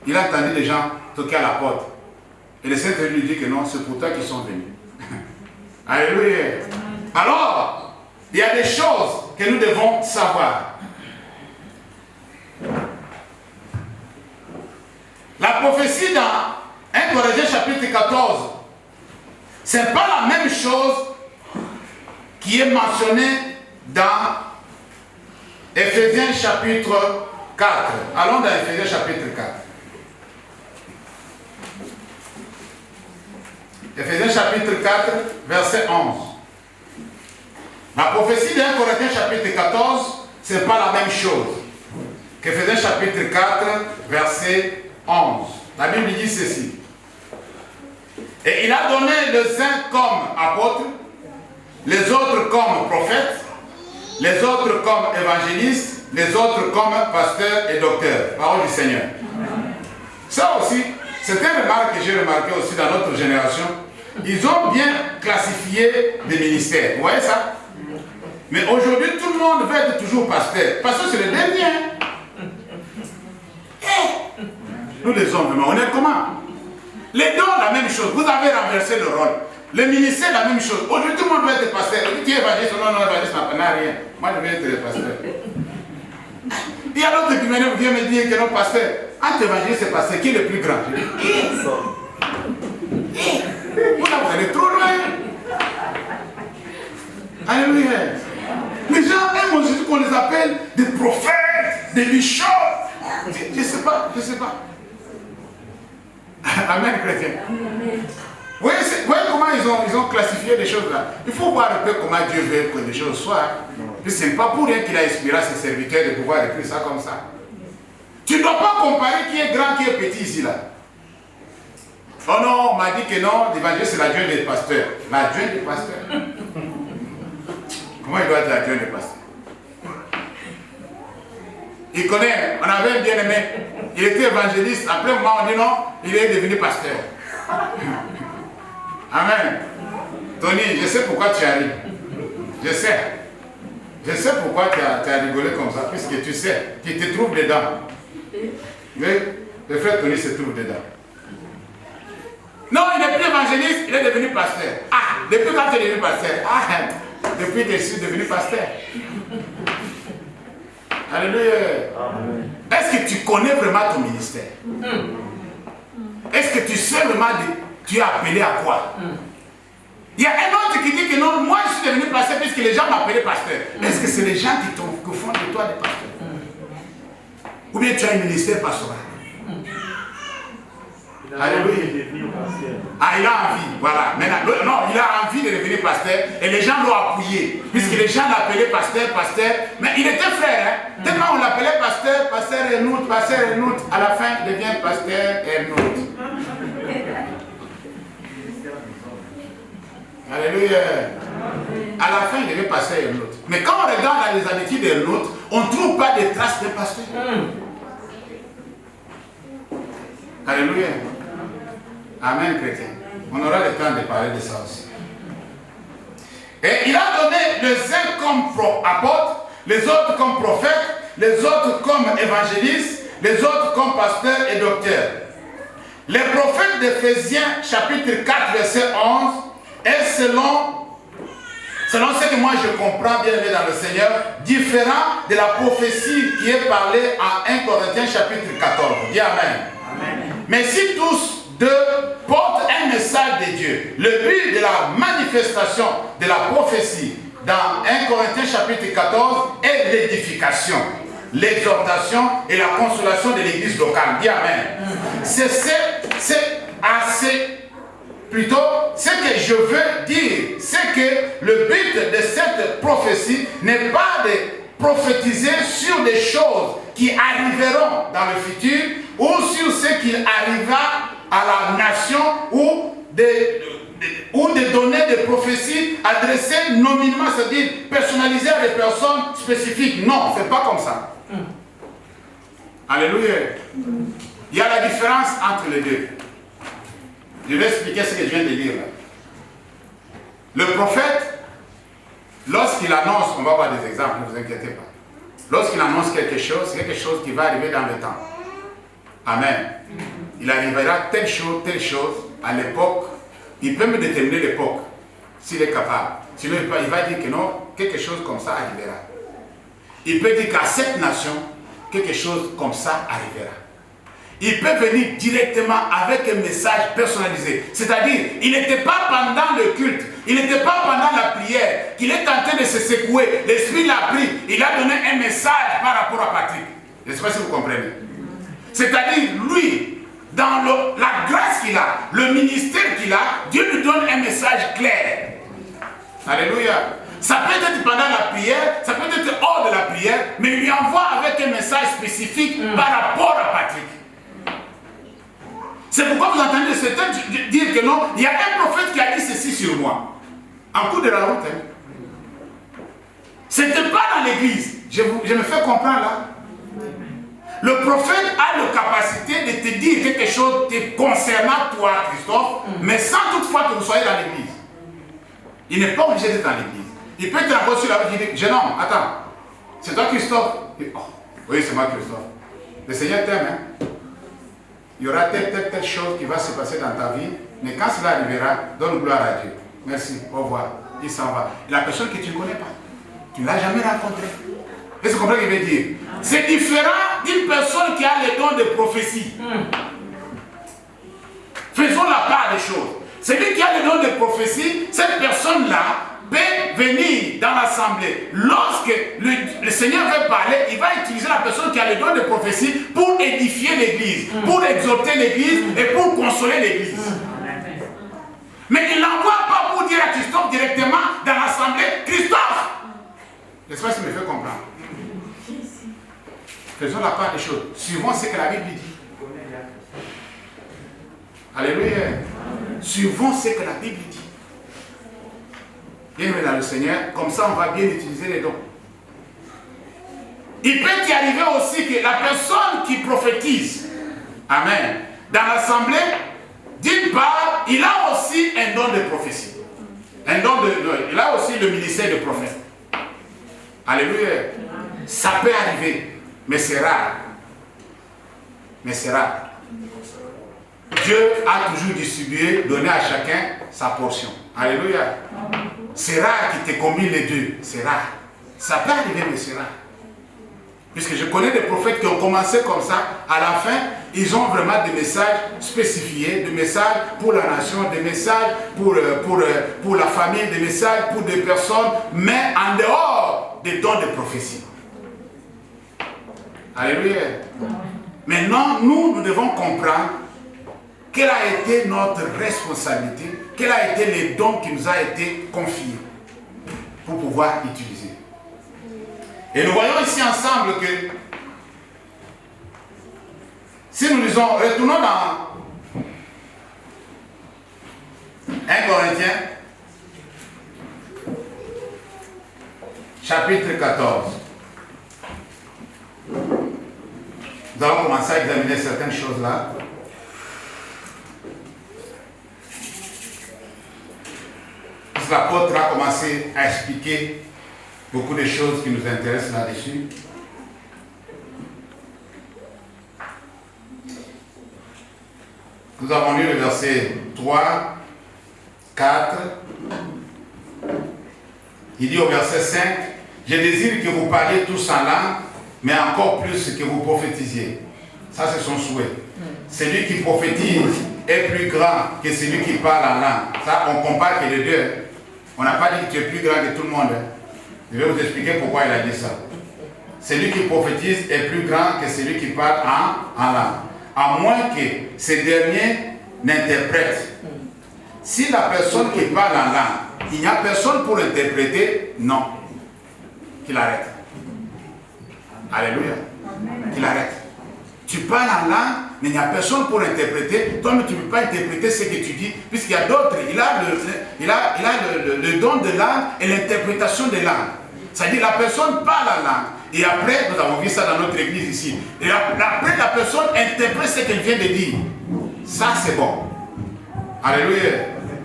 il a entendu les gens toquer à la porte. Et le Saint-Esprit lui dit que non, c'est pour toi qu'ils sont venus. Alléluia. Alors, il y a des choses que nous devons savoir. La prophétie dans 1 Corinthiens chapitre 14, ce n'est pas la même chose qui est mentionnée dans Éphésiens chapitre 4. Allons dans Éphésiens chapitre 4. Éphésiens chapitre 4, verset 11. La prophétie d'un Corinthiens chapitre 14, ce n'est pas la même chose qu'Éphésiens chapitre 4, verset 11. La Bible dit ceci. Et il a donné les uns comme apôtres, les autres comme prophètes, les autres comme évangélistes, les autres comme pasteurs et docteurs. Parole du Seigneur. Ça aussi, c'est une remarque que j'ai remarqué aussi dans notre génération. Ils ont bien classifié des ministères. Vous voyez ça? Mais aujourd'hui, tout le monde veut être toujours pasteur. Parce que c'est le dernier. Nous les hommes, on est comment? Les dons, la même chose. Vous avez renversé le rôle. Le ministère, la même chose. Aujourd'hui, tout le monde veut être pasteur. Tu es évangéliste, non, évangéliste n'a rien. Moi, je veux être pasteur. Il y a d'autres qui viennent me dire que non, pasteur. Entre évangéliste et pasteur, qui est le plus grand? Vous allez trop loin. Alléluia. Les gens aiment aujourd'hui qu'on les appelle des prophètes, des bishops. Je ne sais pas, je ne sais pas. Amen, chrétien. Vous voyez comment ils ont classifié les choses là. Il faut voir un peu comment Dieu veut que les choses soient. Puis ce n'est pas pour rien qu'il a inspiré à ses serviteurs de pouvoir écrire ça comme ça. Tu ne dois pas comparer qui est grand, qui est petit ici là. Oh non, on m'a dit que non, l'évangile c'est l'adjoint des pasteurs. L'adjoint des pasteurs. Comment il doit être l'adjoint des pasteurs? Il connaît, on avait un bien-aimé, il était évangéliste, après un moment on dit non, il est devenu pasteur. Amen. Tony, je sais pourquoi tu arrives. Je sais. Je sais pourquoi tu as rigolé comme ça, puisque tu sais, tu te trouves dedans. Mais le frère Tony se trouve dedans. Non, il n'est plus évangéliste, il est devenu pasteur. Ah, depuis quand tu es devenu pasteur? Ah, depuis que je suis devenu pasteur. Alléluia. Est-ce que tu connais vraiment ton ministère? Est-ce que tu sais vraiment tu es appelé à quoi? Il y a un autre qui dit que non, moi je suis devenu pasteur puisque les gens m'appelaient pasteur. Est-ce que c'est les gens qui font de toi des pasteurs? Ou bien tu as un ministère pastoral? Alléluia. Ah, il a envie, voilà. Maintenant, non, il a envie de devenir pasteur et les gens l'ont appuyé. Puisque les gens l'appelaient pasteur, pasteur. Mais il était frère, hein. Tellement on l'appelait pasteur, pasteur Enout, pasteur Enout. À la fin, il devient pasteur Enout. Alléluia. À la fin, il devient pasteur Enout. Mais quand on regarde dans les habitudes d'Enout, on ne trouve pas de traces de pasteur. Alléluia. Amen, chrétien. On aura le temps de parler de ça aussi. Et il a donné les uns comme apôtres, les autres comme prophètes, les autres comme évangélistes, les autres comme pasteurs et docteurs. Les prophètes d'Éphésiens, chapitre 4, verset 11, est selon ce que moi je comprends bien dans le Seigneur, différent de la prophétie qui est parlée en 1 Corinthiens, chapitre 14. Dis Amen. Amen. Mais si tous deux portent un message de Dieu, le but de la manifestation de la prophétie dans 1 Corinthiens chapitre 14 est l'édification, l'exhortation et la consolation de l'église locale. Dis amen. C'est assez. Plutôt, ce que je veux dire, c'est que le but de cette prophétie n'est pas de prophétiser sur des choses qui arriveront dans le futur ou sur ce qui arrivera à la nation ou de donner des prophéties adressées nominement, c'est-à-dire personnalisées à des personnes spécifiques. Non, c'est pas comme ça. Alléluia. Il y a la différence entre les deux. Je vais expliquer ce que je viens de dire là. Le prophète, lorsqu'il annonce, on va voir des exemples, ne vous inquiétez pas. Lorsqu'il annonce quelque chose, c'est quelque chose qui va arriver dans le temps. Amen. Il arrivera telle chose à l'époque. Il peut me déterminer l'époque, s'il est capable. Sinon, il va dire que non, quelque chose comme ça arrivera. Il peut dire qu'à cette nation, quelque chose comme ça arrivera. Il peut venir directement avec un message personnalisé. C'est-à-dire, il n'était pas pendant le culte, il n'était pas pendant la prière, qu'il est tenté de se secouer. L'Esprit l'a pris, il a donné un message par rapport à Patrick. Je ne sais pas si vous comprenez. C'est-à-dire, lui, dans la grâce qu'il a, le ministère qu'il a, Dieu lui donne un message clair. Alléluia. Ça peut être pendant la prière, ça peut être hors de la prière, mais il lui envoie avec un message spécifique par rapport à Patrick. C'est pourquoi vous entendez certains dire que non, il y a un prophète qui a dit ceci sur moi. En cours de la route. Ce n'était pas dans l'église. Je me fais comprendre là. Le prophète a la capacité de te dire quelque chose concernant toi, Christophe, mais sans toutefois que vous soyez dans l'église. Il n'est pas obligé d'être dans l'église. Il peut être encore sur la route et dire, jeune homme, attends, c'est toi Christophe? Oh, oui, c'est moi Christophe. Le Seigneur t'aime, hein? Il y aura telle chose qui va se passer dans ta vie, mais quand cela arrivera, donne gloire à Dieu. Merci, au revoir. Il s'en va. Et la personne que tu ne connais pas, tu ne l'as jamais rencontrée. Est-ce que vous comprenez ce qu'il veut dire? C'est différent d'une personne qui a les dons de prophétie. Faisons la part des choses. Celui qui a les dons de prophétie, cette personne-là peut venir dans l'assemblée. Lorsque le Seigneur veut parler, il va utiliser la personne qui a les dons de prophétie pour édifier l'église, pour exhorter l'église et pour consoler l'église. Mais il n'envoie pas pour dire à Christophe directement dans l'assemblée, Christophe! J'espère que ça me fait comprendre. Faisons la part des choses. Suivons ce que la Bible dit. Alléluia. Suivons ce que la Bible dit. Bien dans le Seigneur, comme ça on va bien utiliser les dons. Il peut y arriver aussi que la personne qui prophétise, amen, dans l'assemblée, d'une part, il a aussi un don de prophétie. Il a aussi le ministère de prophète. Alléluia. Ça peut arriver, mais c'est rare. Mais c'est rare. Dieu a toujours distribué, donné à chacun sa portion. Alléluia. C'est rare qu'il te combine les deux. C'est rare. Ça peut arriver, mais c'est rare. Puisque je connais des prophètes qui ont commencé comme ça. À la fin, ils ont vraiment des messages spécifiés, des messages pour la nation, des messages pour la famille, des messages pour des personnes, mais en dehors des dons de prophétie. Alléluia. Maintenant, nous devons comprendre quelle a été notre responsabilité, quels ont été les dons qui nous ont été confiés pour pouvoir utiliser. Et nous voyons ici ensemble que si nous lisons, retournons dans 1 Corinthiens, chapitre 14. Nous allons commencer à examiner certaines choses là. L'apôtre a commencé à expliquer beaucoup de choses qui nous intéressent là-dessus. Nous avons lu le verset 3, 4. Il dit au verset 5, « Je désire que vous parliez tous en langue, mais encore plus que vous prophétisiez. » Ça, c'est son souhait. Celui qui prophétise est plus grand que celui qui parle en langue. Ça, on compare que les deux. On n'a pas dit que tu es plus grand que tout le monde. Je vais vous expliquer pourquoi il a dit ça. Celui qui prophétise est plus grand que celui qui parle en langue. À moins que ces derniers n'interprètent. Si la personne qui parle en langue, il n'y a personne pour interpréter, non. Qu'il arrête. Alléluia. Qu'il arrête. Tu parles en langue, mais il n'y a personne pour interpréter. Toi, tu ne peux pas interpréter ce que tu dis, puisqu'il y a d'autres. Il a le don de langue et l'interprétation des langues. C'est-à-dire la personne parle en langue. Et après, nous avons vu ça dans notre église ici. Et après, la personne interprète ce qu'elle vient de dire. Ça, c'est bon. Alléluia.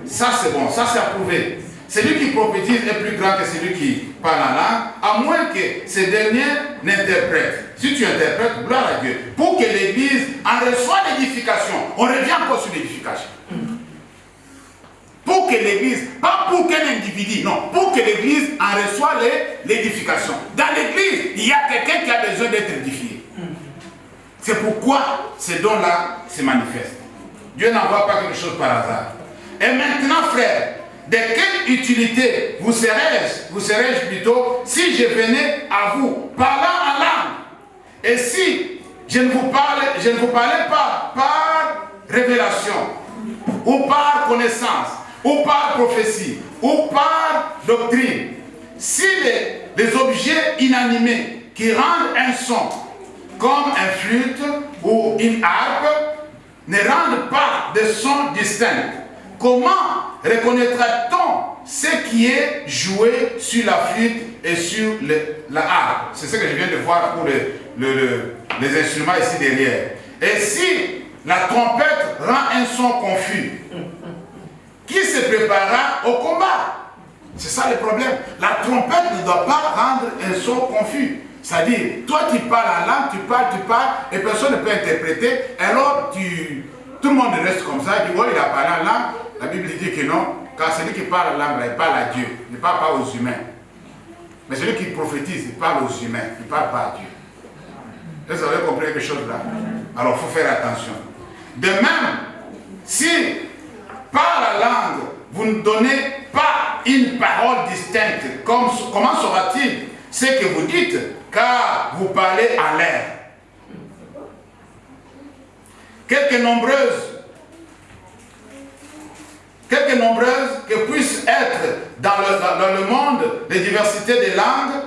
Ça, c'est bon. Ça, c'est approuvé. Celui qui prophétise est plus grand que celui qui parle en langue, à moins que ces derniers n'interprètent. Si tu interprètes, gloire à Dieu. Pour que l'Église en reçoive l'édification. On revient encore sur l'édification. Pour que l'Église, pas pour qu'un individu, non, pour que l'Église en reçoive l'édification. Dans l'Église, il y a quelqu'un qui a besoin d'être édifié. C'est pourquoi ces dons-là se manifestent. Dieu n'envoie pas quelque chose par hasard. Et maintenant, frères, de quelle utilité vous serais-je plutôt si je venais à vous parlant en langue? Et si je ne vous parlais pas par révélation, ou par connaissance, ou par prophétie, ou par doctrine, si les objets inanimés qui rendent un son, comme un flûte ou une harpe, ne rendent pas de son distinct, comment reconnaîtra-t-on ce qui est joué sur la flûte et sur la harpe? C'est ce que je viens de voir pour les instruments ici derrière. Et si la trompette rend un son confus, qui se préparera au combat? C'est ça le problème. La trompette ne doit pas rendre un son confus. C'est-à-dire, toi tu parles en langue, tu parles, et personne ne peut interpréter, alors tout le monde reste comme ça, il dit, ouais, il a parlé en langue. La Bible dit que non, car celui qui parle en langue, il parle à Dieu, il ne parle pas aux humains. Mais celui qui prophétise, il parle aux humains, il ne parle pas à Dieu. Vous avez compris quelque chose là? Alors, il faut faire attention. De même, si par la langue, vous ne donnez pas une parole distincte, comment sera-t-il ce que vous dites, car vous parlez en l'air? Quelques nombreuses que puissent être dans le monde de diversité des langues,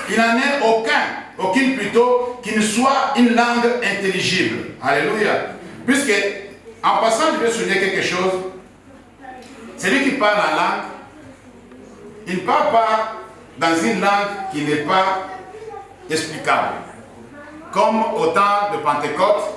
il n'en est aucune plutôt qui ne soit une langue intelligible. Alléluia. Puisque, en passant, je vais souligner quelque chose. Celui qui parle en langue, il ne parle pas dans une langue qui n'est pas explicable. Comme au temps de Pentecôte,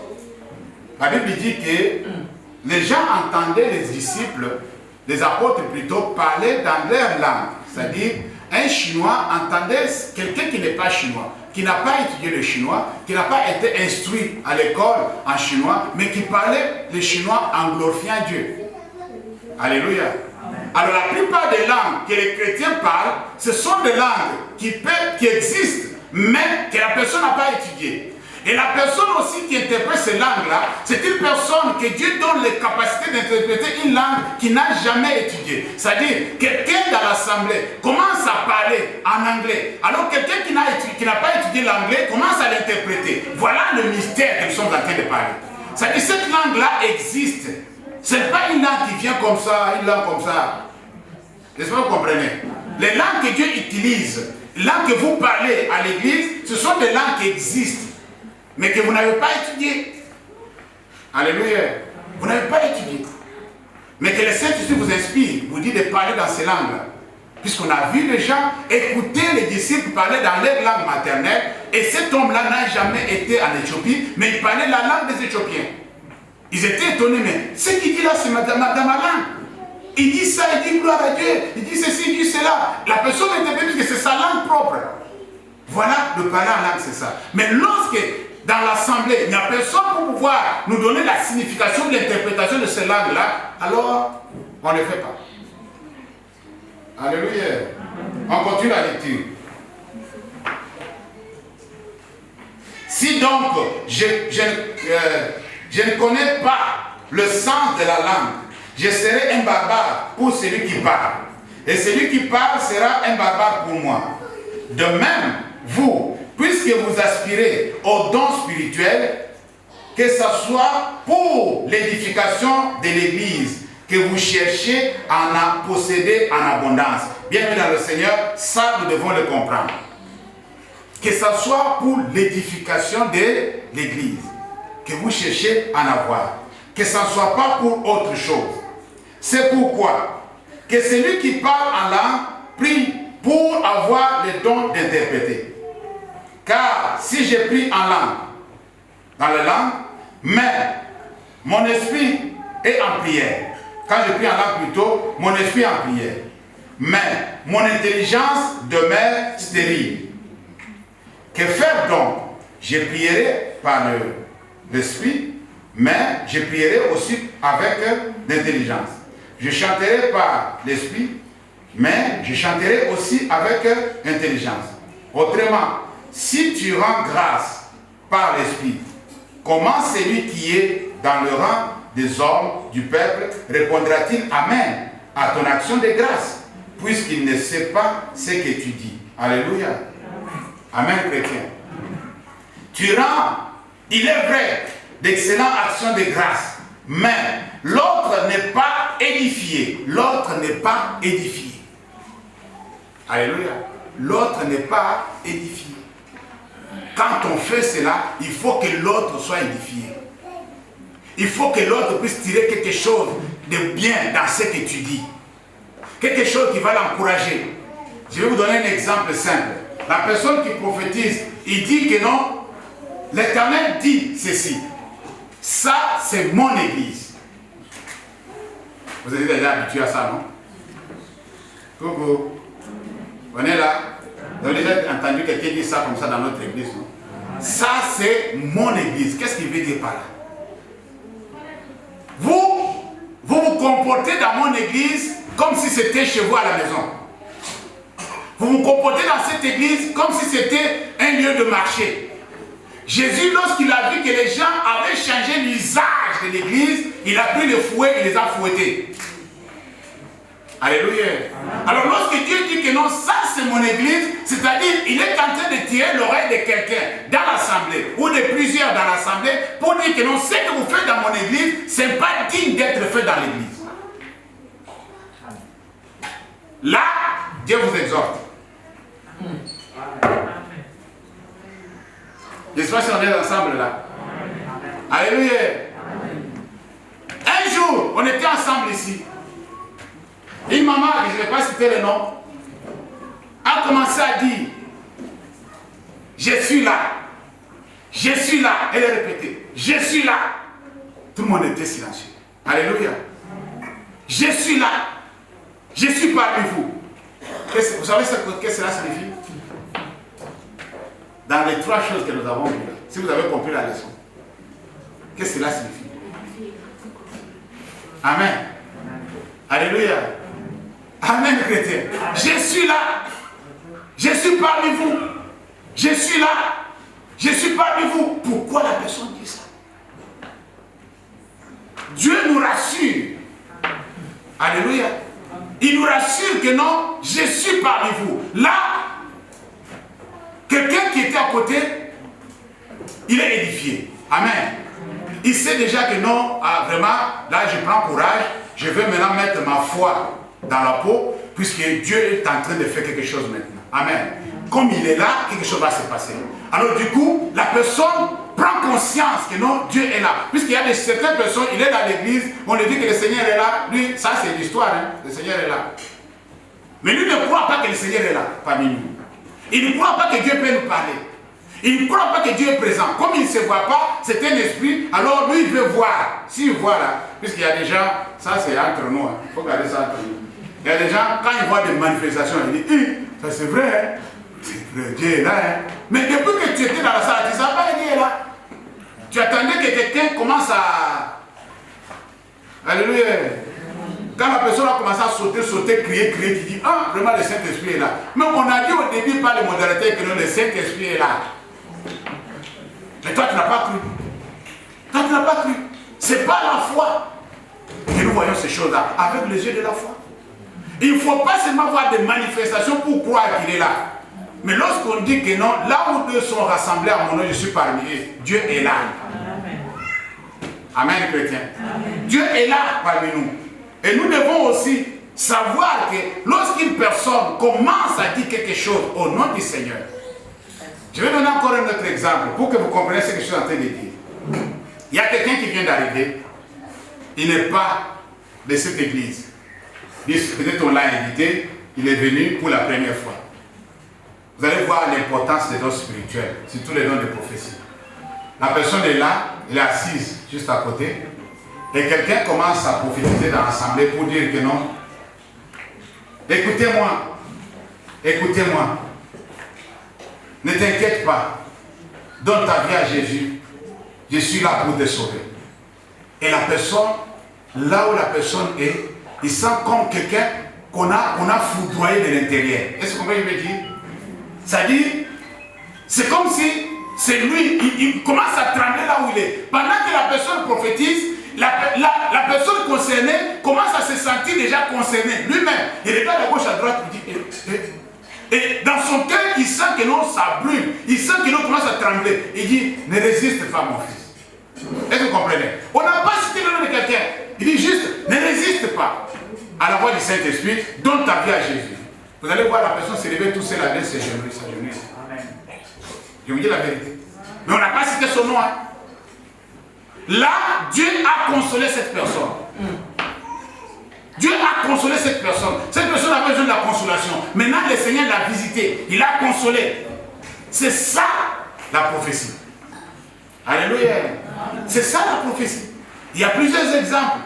la Bible dit que les gens entendaient les disciples, les apôtres plutôt, parler dans leur langue. C'est-à-dire, un Chinois entendait quelqu'un qui n'est pas chinois, qui n'a pas étudié le chinois, qui n'a pas été instruit à l'école en chinois, mais qui parlait le chinois en glorifiant Dieu. Alléluia. Alors la plupart des langues que les chrétiens parlent, ce sont des langues qui existent, mais que la personne n'a pas étudiées. Et la personne aussi qui interprète ces langues-là, c'est une personne que Dieu donne les capacités d'interpréter une langue qu'il n'a jamais étudiée. C'est-à-dire, quelqu'un dans l'assemblée commence à parler en anglais, alors quelqu'un qui n'a pas étudié l'anglais commence à l'interpréter. Voilà le mystère que nous sommes en train de parler. C'est-à-dire, cette langue-là existe. Ce n'est pas une langue qui vient comme ça, une langue comme ça. Est-ce que vous comprenez? Les langues que Dieu utilise, les langues que vous parlez à l'église, ce sont des langues qui existent, mais que vous n'avez pas étudiées. Alléluia. Vous n'avez pas étudié. Mais que le Saint-Esprit vous inspire, vous dit de parler dans ces langues-là. Puisqu'on a vu les gens écouter les disciples parler dans leur langue maternelle, et cet homme-là n'a jamais été en Éthiopie, mais il parlait la langue des Éthiopiens. Ils étaient étonnés, mais ce qu'il dit là, c'est dans ma langue. Il dit ça, il dit gloire à Dieu, il dit ceci, il dit cela. La personne était puisque que c'est sa langue propre. Voilà, le parler en langue, c'est ça. Mais lorsque, dans l'assemblée, il n'y a personne pour pouvoir nous donner la signification de l'interprétation de ces langues-là, alors on ne le fait pas. Alléluia. On continue la lecture. Si donc je ne connais pas le sens de la langue, je serai un barbare pour celui qui parle. Et celui qui parle sera un barbare pour moi. De même, vous, puisque vous aspirez aux dons spirituels, que ce soit pour l'édification de l'Église, que vous cherchez à en posséder en abondance. Bienvenue dans le Seigneur, ça nous devons le comprendre. Que ce soit pour l'édification de l'Église, que vous cherchez à en avoir. Que ce ne soit pas pour autre chose. C'est pourquoi que celui qui parle en langue prie pour avoir le don d'interpréter. Car si j'ai pris en langue, dans la langue, mais mon esprit est en prière. Quand je prie en langue plutôt, mon esprit est en prière. Mais mon intelligence demeure stérile. Que faire donc? Je prierai par l'esprit, mais je prierai aussi avec l'intelligence. Je chanterai par l'esprit, mais je chanterai aussi avec intelligence. Autrement, si tu rends grâce par l'esprit, comment celui qui est dans le rang des hommes du peuple répondra-t-il Amen à ton action de grâce, puisqu'il ne sait pas ce que tu dis? Alléluia. Amen, chrétien. Tu rends, il est vrai, d'excellentes actions de grâce, mais l'autre n'est pas édifié. L'autre n'est pas édifié. Alléluia. L'autre n'est pas édifié. Quand on fait cela, il faut que l'autre soit édifié. Il faut que l'autre puisse tirer quelque chose de bien dans ce que tu dis. Quelque chose qui va l'encourager. Je vais vous donner un exemple simple. La personne qui prophétise, il dit que non, l'Éternel dit ceci. Ça, c'est mon église. Vous êtes déjà habitué à ça, non? Coucou. On est là. Vous avez déjà entendu quelqu'un dire ça comme ça dans notre église, non? Ça, c'est mon église. Qu'est-ce qu'il veut dire par là? Vous vous comportez dans mon église comme si c'était chez vous à la maison. Vous vous comportez dans cette église comme si c'était un lieu de marché. Jésus, lorsqu'il a vu que les gens avaient changé l'usage de l'église, il a pris le fouet et les a fouettés. Alléluia. Alors lorsque Dieu dit que non, ça c'est mon église, c'est-à-dire il est en train de tirer l'oreille de quelqu'un dans l'assemblée ou de plusieurs dans l'assemblée pour dire que non, ce que vous faites dans mon église, ce n'est pas digne d'être fait dans l'église. Là, Dieu vous exhorte. J'espère que on est ensemble là. Alléluia. Un jour, on était ensemble ici. Une maman, je ne vais pas citer le nom, a commencé à dire, je suis là. Je suis là. Elle a répété, je suis là. Tout le monde était silencieux. Alléluia. Je suis là. Je suis parmi vous. Vous savez ce que cela signifie? Dans les trois choses que nous avons vues, si vous avez compris la leçon, qu'est-ce que cela signifie? Amen. Alléluia. Amen, chrétien. Je suis là. Je suis parmi vous. Je suis là. Je suis parmi vous. Pourquoi la personne dit ça? Dieu nous rassure. Alléluia. Il nous rassure que non, je suis parmi vous. Là, quelqu'un qui était à côté, il est édifié. Amen. Il sait déjà que non, vraiment, là je prends courage, je vais maintenant mettre ma foi dans la peau, puisque Dieu est en train de faire quelque chose maintenant. Amen. Comme il est là, quelque chose va se passer. Alors du coup, la personne prend conscience que non, Dieu est là. Puisqu'il y a certaines personnes, il est dans l'église, on lui dit que le Seigneur est là. Lui, ça c'est l'histoire, hein? Le Seigneur est là. Mais lui ne croit pas que le Seigneur est là, parmi nous. Il ne croit pas que Dieu peut nous parler. Il ne croit pas que Dieu est présent. Comme il ne se voit pas, c'est un esprit, alors lui il veut voir. S'il voit là, puisqu'il y a des gens, ça c'est entre nous, hein. Il faut garder ça entre nous. Il y a des gens, quand ils voient des manifestations, ils disent, ça c'est vrai, hein? C'est vrai, Dieu est là. Hein? Mais depuis que tu étais dans la salle, tu ne savais pas que Dieu est là. Tu attendais que quelqu'un commence à... Alléluia. Quand la personne a commencé à sauter, crier, tu dis, ah, vraiment le Saint-Esprit est là. Mais on a dit au début par les modalités que non, le Saint-Esprit est là. Mais toi, tu n'as pas cru. Toi, tu n'as pas cru. C'est pas la foi que nous voyons ces choses-là, avec les yeux de la foi. Il ne faut pas seulement voir des manifestations pour croire qu'il est là. Mais lorsqu'on dit que non, là où deux sont rassemblés à mon nom, je suis parmi eux. Dieu est là. Amen, chrétien. Amen. Dieu est là parmi nous. Et nous devons aussi savoir que lorsqu'une personne commence à dire quelque chose au nom du Seigneur, je vais donner encore un autre exemple pour que vous compreniez ce que je suis en train de dire. Il y a quelqu'un qui vient d'arriver, il n'est pas de cette église. Peut-être on l'a invité, il est venu pour la première fois. Vous allez voir l'importance des dons spirituels, surtout les dons de prophétie. La personne est là, elle est assise juste à côté, et quelqu'un commence à prophétiser dans l'assemblée pour dire que non. Écoutez-moi, écoutez-moi. Ne t'inquiète pas, donne ta vie à Jésus, je suis là pour te sauver. Et la personne, là où la personne est, il sent comme quelqu'un qu'on a foudroyé de l'intérieur. Est-ce que vous comprenez ce que je veux dire? C'est-à-dire, c'est comme si c'est lui, il commence à trembler là où il est. Pendant que la personne prophétise, la personne concernée commence à se sentir déjà concernée. Lui-même, il regarde à gauche, à droite, il dit, et dans son cœur, il sent que non, ça brûle. Il sent que non, commence à trembler. Il dit, ne résiste pas, mon fils. Est-ce que vous comprenez? On n'a pas cité le nom de quelqu'un. Il dit juste, ne résiste pas à la voix du Saint-Esprit, donne ta vie à Jésus. Vous allez voir la personne se lever tout seul avec ses genoux. Amen. Je vous dis la vérité. Mais on n'a pas cité son nom. Hein. Là, Dieu a consolé cette personne. Dieu a consolé cette personne. Cette personne avait besoin de la consolation. Maintenant, le Seigneur l'a visité. Il a consolé. C'est ça la prophétie. Alléluia. C'est ça la prophétie. Il y a plusieurs exemples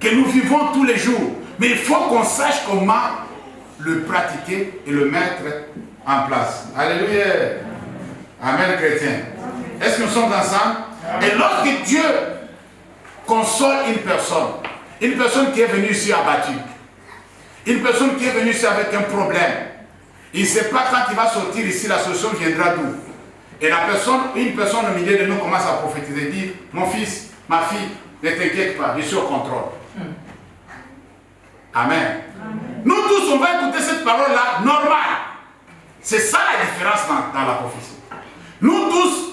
que nous vivons tous les jours. Mais il faut qu'on sache comment le pratiquer et le mettre en place. Alléluia. Amen, chrétien. Est-ce que nous sommes ensemble? Et lorsque Dieu console une personne qui est venue ici abattue, une personne qui est venue ici avec un problème, il ne sait pas quand il va sortir ici, la solution viendra d'où. Et une personne au milieu de nous commence à prophétiser, dit, mon fils, ma fille, ne t'inquiète pas, je suis au contrôle. Amen. Nous tous, on va écouter cette parole-là normale. C'est ça la différence dans la prophétie. Nous tous,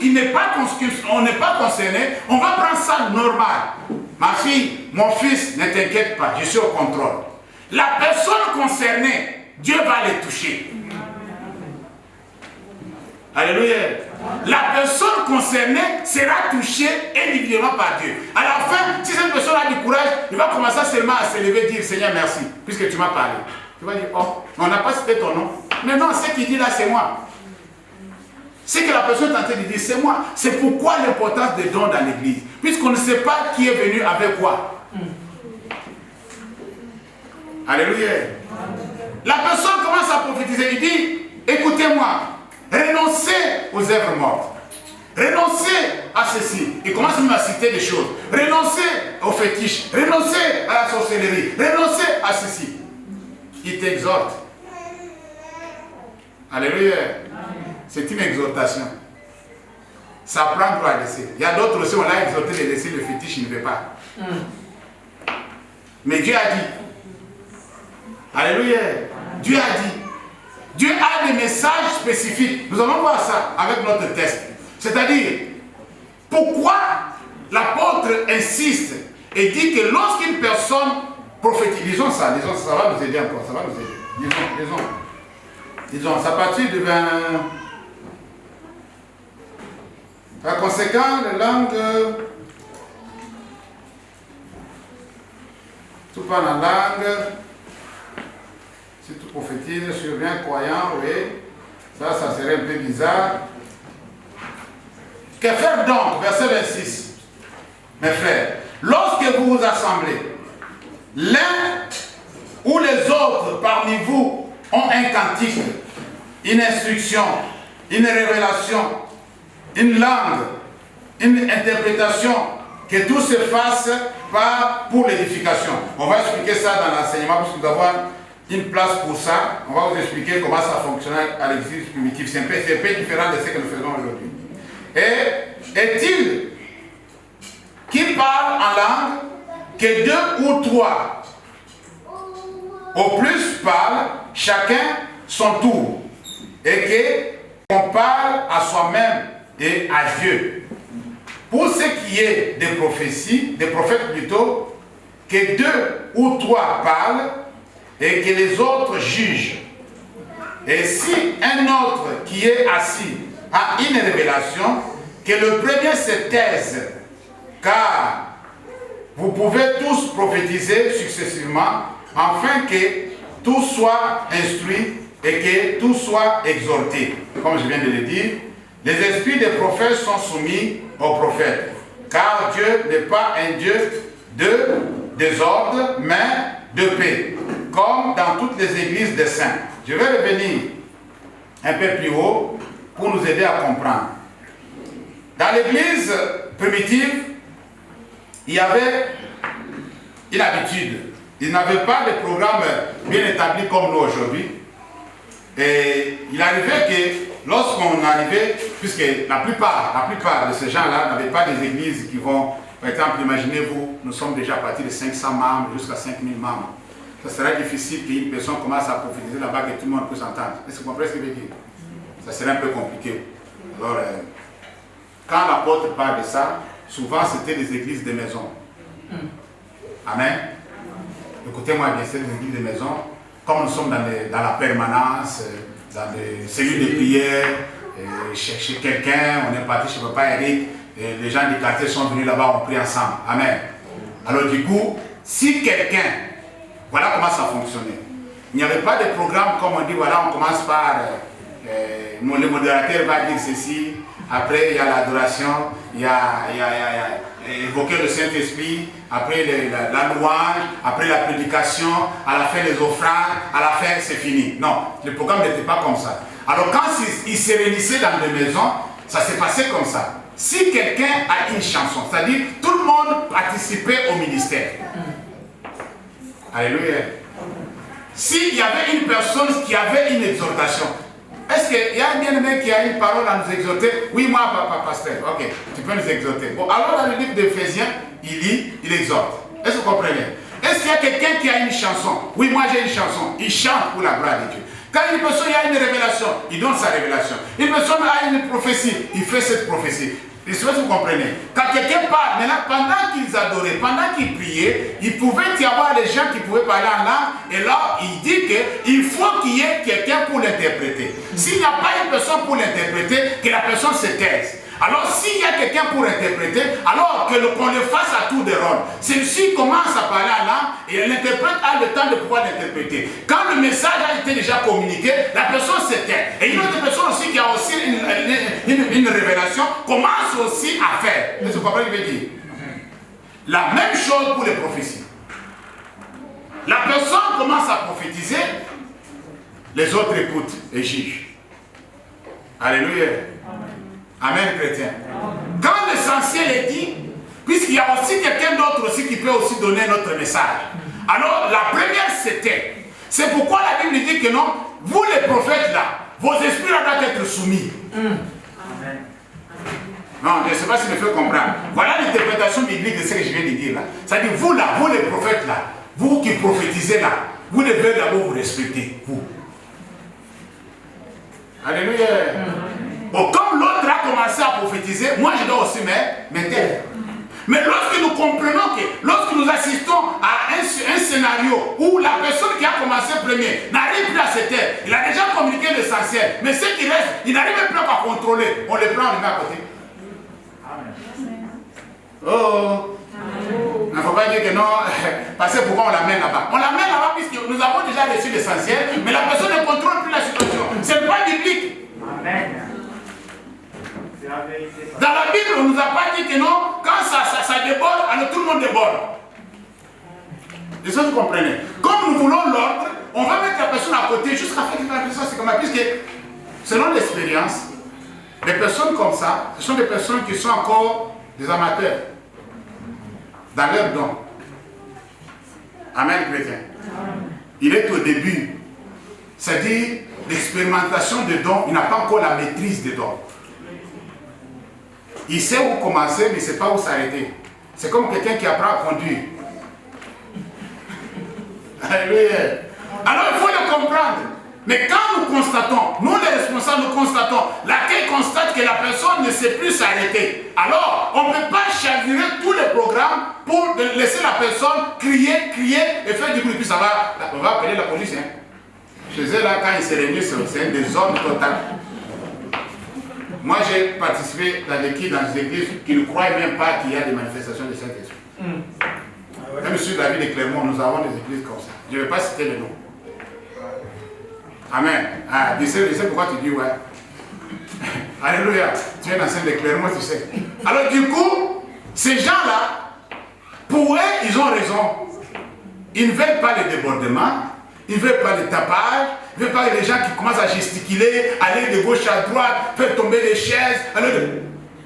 on n'est pas concernés, on va prendre ça normal. Ma fille, mon fils, ne t'inquiète pas, je suis au contrôle. La personne concernée, Dieu va les toucher. Alléluia. La personne concernée sera touchée individuellement par Dieu. À la fin, si cette personne a du courage, il va commencer seulement à se lever et dire, Seigneur, merci, puisque tu m'as parlé. Tu vas dire, oh, on n'a pas cité ton nom. Mais non, ce qu'il dit là, c'est moi. Ce que la personne est en train de dire, c'est moi. C'est pourquoi l'importance des dons dans l'église. Puisqu'on ne sait pas qui est venu avec quoi. Alléluia. La personne commence à prophétiser. Il dit, écoutez-moi, renoncez aux œuvres mortes. Renoncez à ceci. Il commence même à citer des choses. Renoncez aux fétiches. Renoncez à la sorcellerie. Renoncez à ceci. Il t'exhorte. Alléluia. C'est une exhortation. Ça prend droit à laisser. Il y a d'autres aussi, on l'a exhorté de laisser le fétiche, il ne veut pas. Mais Dieu a dit. Alléluia. Dieu a dit. Dieu a des messages spécifiques. Nous allons voir ça avec notre texte. C'est-à-dire, pourquoi l'apôtre insiste et dit que lorsqu'une personne prophétise, disons ça va nous aider encore, ça va nous aider. Disons, ça partir de 20... Par conséquent, les langues, tout parle en langue, si tout prophétise sur un croyant, oui, ça serait un peu bizarre. Que faire donc, verset 26, mes frères, lorsque vous vous assemblez, l'un ou les autres parmi vous ont un cantique, une instruction, une révélation, une langue, une interprétation, que tout se fasse pour l'édification. On va expliquer ça dans l'enseignement, parce que nous avons une place pour ça. On va vous expliquer comment ça fonctionne à l'église primitive. C'est un peu différent de ce que nous faisons aujourd'hui. Et est-il qui parle en langue que deux ou trois au plus parlent chacun son tour, et qu'on parle à soi-même et à Dieu. Pour ce qui est des prophéties, des prophètes plutôt, que 2 ou 3 parlent et que les autres jugent. Et si un autre qui est assis a une révélation, que le premier se taise, car vous pouvez tous prophétiser successivement, afin que tout soit instruit et que tout soit exhorté. Comme je viens de le dire, les esprits des prophètes sont soumis aux prophètes, car Dieu n'est pas un Dieu de désordre, mais de paix, comme dans toutes les églises des saints. Je vais revenir un peu plus haut pour nous aider à comprendre. Dans l'église primitive, il y avait une habitude. Ils n'avaient pas de programme bien établi comme nous aujourd'hui. Et il arrivait que lorsqu'on arrivait, puisque la plupart de ces gens-là n'avaient pas des églises qui vont, par exemple, imaginez-vous, nous sommes déjà partis de 500 membres jusqu'à 5000 membres. Ça serait difficile qu'une personne commence à prophétiser là-bas que tout le monde peut s'entendre. Est-ce que vous comprenez ce que je veux dire? Ça serait un peu compliqué. Alors, quand l'apôtre parle de ça, souvent c'était des églises de maison. Amen. Écoutez-moi bien, c'est des églises de maison. Comme nous sommes dans la permanence, dans des cellules de prière, chez quelqu'un, on est parti chez Papa Eric, et les gens du quartier sont venus là-bas, on prie ensemble. Amen. Alors du coup, si quelqu'un, voilà comment ça fonctionnait. Il n'y avait pas de programme comme on dit, voilà, on commence par, le modérateur va dire ceci, après il y a l'adoration, il y a évoquer le Saint-Esprit, après la louange, après la prédication, à la fin les offrandes, à la fin c'est fini. Non, le programme n'était pas comme ça. Alors quand ils se réunissaient dans des maisons, ça s'est passé comme ça. Si quelqu'un a une chanson, c'est-à-dire tout le monde participait au ministère. Alléluia. S'il y avait une personne qui avait une exhortation, est-ce qu'il y a un bien-aimé qui a une parole à nous exhorter? Oui, moi, papa, pasteur. Ok, tu peux nous exhorter. Bon, alors dans le livre d'Éphésiens, il lit, il exhorte. Est-ce que vous comprenez? Est-ce qu'il y a quelqu'un qui a une chanson? Oui, moi j'ai une chanson. Il chante pour la gloire de Dieu. Quand une personne a une révélation, il donne sa révélation. Une personne a une prophétie, il fait cette prophétie. Je sais pas si vous comprenez. Quand quelqu'un parle, maintenant, pendant qu'ils adoraient, pendant qu'ils priaient, il pouvait y avoir des gens qui pouvaient parler en langue. Et là, il dit qu'il faut qu'il y ait quelqu'un pour l'interpréter. S'il n'y a pas une personne pour l'interpréter, que la personne se taise. Alors, s'il y a quelqu'un pour interpréter, alors qu'on le fasse à tour de rôle. Celui-ci commence à parler en langue et l'interprète a le temps de pouvoir l'interpréter. Quand le message a été déjà communiqué, la personne se tait. Et une autre personne aussi qui a aussi une révélation commence aussi à faire. Est-ce que vous comprenez ce que je veux dire? La même chose pour les prophéties. La personne commence à prophétiser, les autres écoutent et jugent. Alléluia. Amen, chrétien. Quand l'essentiel est dit, puisqu'il y a aussi quelqu'un d'autre aussi qui peut aussi donner notre message. Alors, la première c'était. C'est pourquoi la Bible dit que non, vous les prophètes là, vos esprits là doivent être soumis. Amen. Non, je ne sais pas si je me fais comprendre. Voilà l'interprétation biblique de ce que je viens de dire là. C'est-à-dire, vous là, vous les prophètes là, vous qui prophétisez là, vous devez d'abord vous respecter, vous. Alléluia. Bon, comme l'autre a commencé à prophétiser, moi je dois aussi me taire. Mais lorsque nous comprenons que, lorsque nous assistons à un scénario où la personne qui a commencé premier n'arrive plus à se taire, il a déjà communiqué l'essentiel, mais ce qui reste, il n'arrive plus à contrôler, on le prend, on le met à côté. Oh, il ne faut pas dire que non, parce que pourquoi on l'amène là-bas? On l'amène là-bas puisque nous avons déjà reçu l'essentiel, mais la personne ne contrôle plus la situation. Ce n'est pas biblique. Amen. Dans la Bible, on ne nous a pas dit que non, quand ça déborde, alors tout le monde déborde. Est-ce que vous comprenez? Comme nous voulons l'ordre, on va mettre la personne à côté jusqu'à faire que la personne c'est comme ça. Puisque, selon l'expérience, les personnes comme ça, ce sont des personnes qui sont encore des amateurs dans leur don. Amen, chrétien. Il est au début. C'est-à-dire, l'expérimentation des dons, il n'a pas encore la maîtrise des dons. Il sait où commencer, mais il ne sait pas où s'arrêter. C'est comme quelqu'un qui apprend à conduire. Alléluia. Alors il faut le comprendre. Mais quand nous constatons, nous les responsables, nous constatons, l'accueil constate que la personne ne sait plus s'arrêter. Alors, on ne peut pas chavirer tous les programmes pour laisser la personne crier, crier et faire du bruit. Puis ça va, on va appeler la police. Hein. Chez eux, là, quand ils se réunissent, c'est un désordre total. Moi, j'ai participé dans des églises qui ne croient même pas qu'il y a des manifestations de Saint-Esprit. Même sur la ville de Clermont, nous avons des églises comme ça. Je ne vais pas citer le nom. Amen. Ah, je sais pourquoi tu dis ouais. Alléluia. Tu es dans scène de Clermont, tu sais. Alors du coup, ces gens-là, pour eux, ils ont raison. Ils ne veulent pas les débordements, ils ne veulent pas les tapages, ils ne veulent pas les gens qui commencent à gesticuler, aller de gauche à droite, faire tomber les chaises.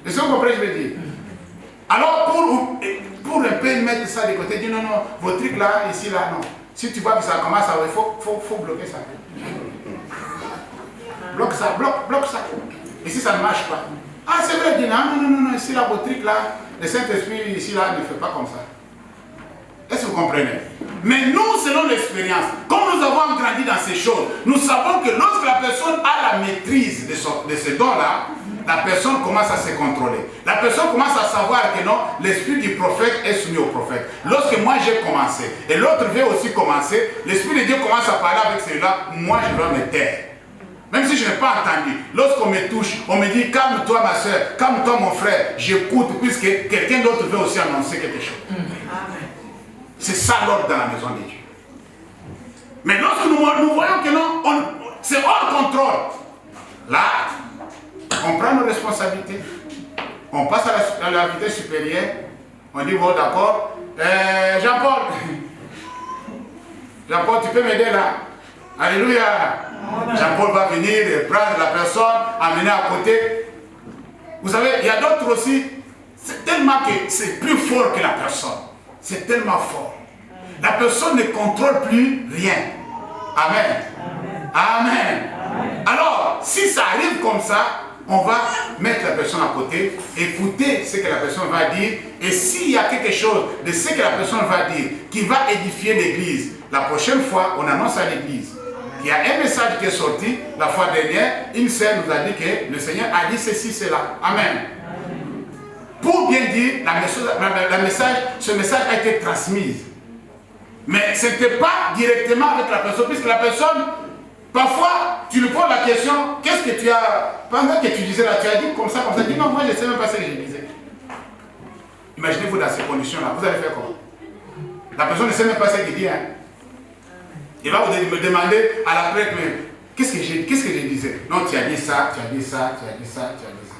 Est-ce que vous comprenez ce que je veux dire? Alors pour un peu mettre ça de côté, dire non, non, vos trucs là, ici, là, non. Si tu vois que ça commence à... Il faut bloquer ça. Bloque ça, bloque ça. Et si ça ne marche pas. Ah, c'est vrai, dis non, ici, là, vos trucs là, le Saint-Esprit, ici, là, ne fait pas comme ça. Est-ce que vous comprenez? Mais nous, selon l'expérience, comme nous avons grandi dans ces choses, nous savons que lorsque la personne a la maîtrise de ce don-là, la personne commence à se contrôler. La personne commence à savoir que non, l'esprit du prophète est soumis au prophète. Lorsque moi j'ai commencé, et l'autre veut aussi commencer, l'esprit de Dieu commence à parler avec celui-là, moi je dois me taire. Même si je n'ai pas entendu, lorsqu'on me touche, on me dit calme-toi ma soeur, calme-toi mon frère, j'écoute, puisque quelqu'un d'autre veut aussi annoncer quelque chose. C'est ça l'ordre dans la maison de Dieu. Mais lorsque nous voyons que non, c'est hors contrôle, là, on prend nos responsabilités, on passe à la vitesse supérieure, on dit bon d'accord, Jean-Paul, tu peux m'aider là? Alléluia. Jean-Paul va venir prendre la personne, amener à côté. Vous savez, il y a d'autres aussi, c'est tellement que c'est plus fort que la personne. C'est tellement fort. La personne ne contrôle plus rien. Amen. Amen. Alors, si ça arrive comme ça, on va mettre la personne à côté, écouter ce que la personne va dire, et s'il y a quelque chose de ce que la personne va dire qui va édifier l'église, la prochaine fois, on annonce à l'église. Il y a un message qui est sorti la fois dernière, une sœur nous a dit que le Seigneur a dit ceci, cela. Amen. Pour bien dire, ce message a été transmis. Mais ce n'était pas directement avec la personne, puisque la personne, parfois, tu lui poses la question, qu'est-ce que tu as, pendant que tu disais là, tu as dit comme ça, dis non, moi je ne sais même pas ce que je disais. Imaginez-vous dans ces conditions-là, vous allez faire comment? La personne ne sait même pas ce qu'il dit. Hein. Il va vous demander à la prêtre, mais qu'est-ce que je disais? Non, tu as dit ça, tu as dit ça, tu as dit ça, tu as dit ça.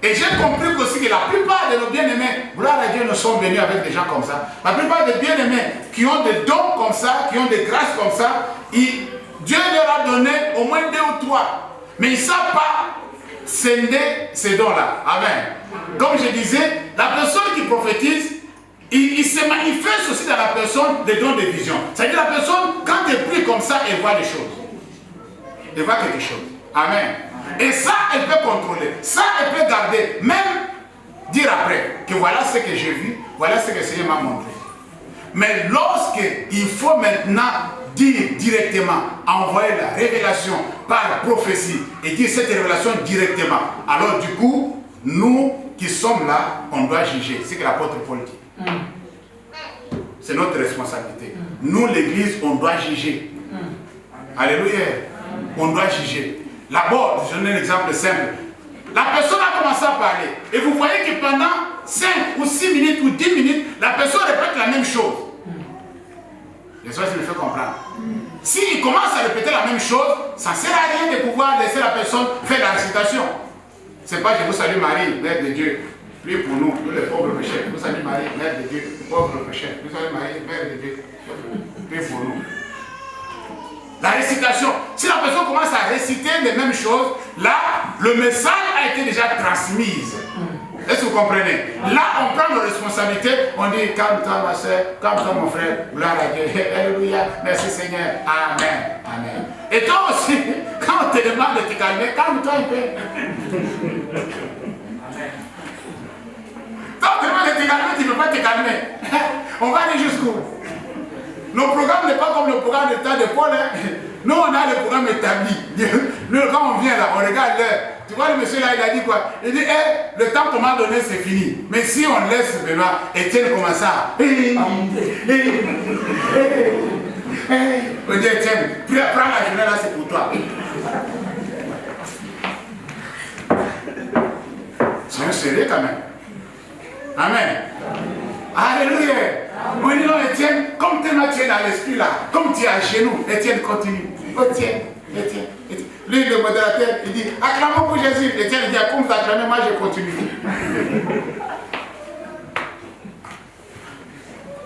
Et j'ai compris aussi que la plupart de nos bien-aimés, gloire à Dieu, ne sont venus avec des gens comme ça. La plupart des bien-aimés qui ont des dons comme ça, qui ont des grâces comme ça, Dieu leur a donné au moins 2 ou 3. Mais ils ne savent pas scinder ces dons-là. Amen. Comme je disais, la personne qui prophétise, il se manifeste aussi dans la personne des dons de vision. C'est-à-dire la personne, quand elle prie comme ça, elle voit des choses. Elle voit quelque chose. Amen. Et ça, elle peut contrôler. Ça, elle peut garder. Même dire après que voilà ce que j'ai vu, voilà ce que le Seigneur m'a montré. Mais lorsqu'il faut maintenant dire directement, envoyer la révélation par prophétie et dire cette révélation directement, alors du coup, nous qui sommes là, on doit juger. C'est que l'apôtre Paul dit. C'est notre responsabilité. Nous, l'église, on doit juger. Alléluia. On doit juger. D'abord, je donne un exemple simple. La personne a commencé à parler. Et vous voyez que pendant 5 ou 6 minutes ou 10 minutes, la personne répète la même chose. J'espère que je me fais comprendre. S'il commence à répéter la même chose, ça ne sert à rien de pouvoir laisser la personne faire la récitation. C'est pas je vous salue Marie, Mère de Dieu. Prie pour nous, nous les pauvres pécheurs. Vous salue Marie, Mère de Dieu, pauvres pécheurs. Vous salue Marie, Mère de Dieu. Prie pour nous. La récitation. Si la personne commence à réciter les mêmes choses, là, le message a été déjà transmis. Est-ce que vous comprenez? Là, on prend nos responsabilités, on dit calme-toi ma soeur, calme-toi mon frère, gloire à Dieu, alléluia, merci Seigneur, amen, amen. Et toi aussi, quand on te demande de te calmer, calme-toi un peu. Quand on te demande de te calmer, tu ne peux pas te calmer. On va aller jusqu'où? Nos programmes n'est pas comme le programme de temps de Paul. Hein. Nous, on a le programme établi. Nous, quand on vient là, on regarde l'heure. Tu vois, le monsieur là, il a dit quoi? Il dit, hey, le temps qu'on m'a donné, c'est fini. Mais si on laisse Benoît, Étienne commence à... On dit, Étienne, prends la journée là, c'est pour toi. C'est un sérieux quand même. Amen. Alléluia. On dit non, Étienne, comme tu es dans l'esprit là, comme tu es à genoux, Étienne continue. Étienne. Lui, le modérateur, il dit, acclamons pour Jésus. Étienne dit, comme vous acclamez, moi je continue.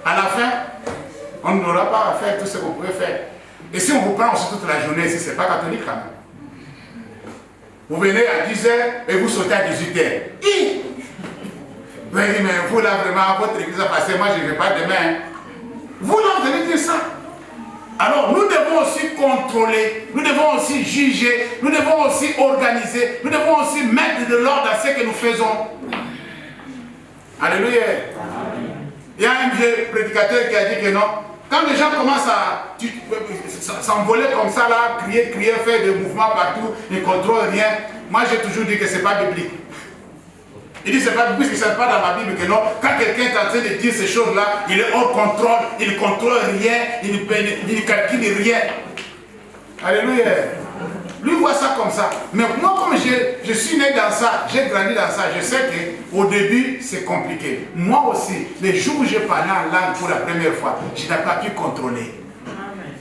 À la fin, on n'aura pas à faire tout ce qu'on pouvait faire. Et si on vous prend aussi toute la journée, si ce n'est pas catholique quand même. Vous venez à 10h et vous sautez à 18h. Vous allez dire, mais vous là vraiment, votre église a passé, moi je ne vais pas demain. Vous là, vous allez dire ça. Alors nous devons aussi contrôler, nous devons aussi juger, nous devons aussi organiser, nous devons aussi mettre de l'ordre dans ce que nous faisons. Alléluia. Il y a un vieux prédicateur qui a dit que non, quand les gens commencent à s'envoler comme ça là, crier, faire des mouvements partout, ils ne contrôlent rien, moi j'ai toujours dit que ce n'est pas biblique. Il dit c'est pas biblique, puisque ce n'est pas dans ma Bible que non, quand quelqu'un est en train de dire ces choses-là, il est hors contrôle, il ne contrôle rien, il ne calcule rien. Alléluia. Lui voit ça comme ça. Mais moi, comme je suis né dans ça, j'ai grandi dans ça, je sais qu'au début, c'est compliqué. Moi aussi, les jours où j'ai parlé en langue pour la première fois, je n'ai pas pu contrôler.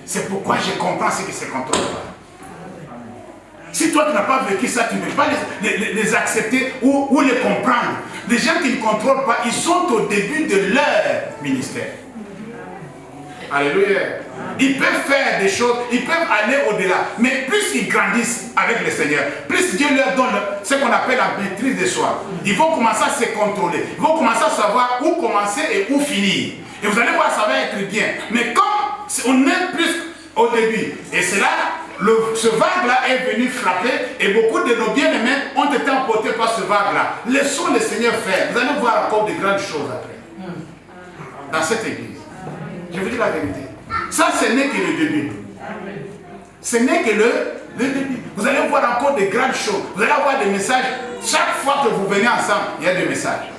C'est pourquoi je comprends ce qui se contrôle pas. Si toi tu n'as pas vécu ça, tu ne peux pas les accepter ou les comprendre. Les gens qui ne contrôlent pas, ils sont au début de leur ministère. Alléluia. Ils peuvent faire des choses, ils peuvent aller au-delà. Mais plus ils grandissent avec le Seigneur, plus Dieu leur donne ce qu'on appelle la maîtrise de soi. Ils vont commencer à se contrôler. Ils vont commencer à savoir où commencer et où finir. Et vous allez voir, ça va être bien. Mais comme on est plus au début, et c'est là, ce vague-là est venu frapper et beaucoup de nos bien-aimés ont été emportés par ce vague-là. Laissons le Seigneur faire. Vous allez voir encore de grandes choses après. Dans cette église. Je vous dis la vérité. Ça, ce n'est que le début. Ce n'est que le début. Vous allez voir encore de grandes choses. Vous allez avoir des messages. Chaque fois que vous venez ensemble, il y a des messages.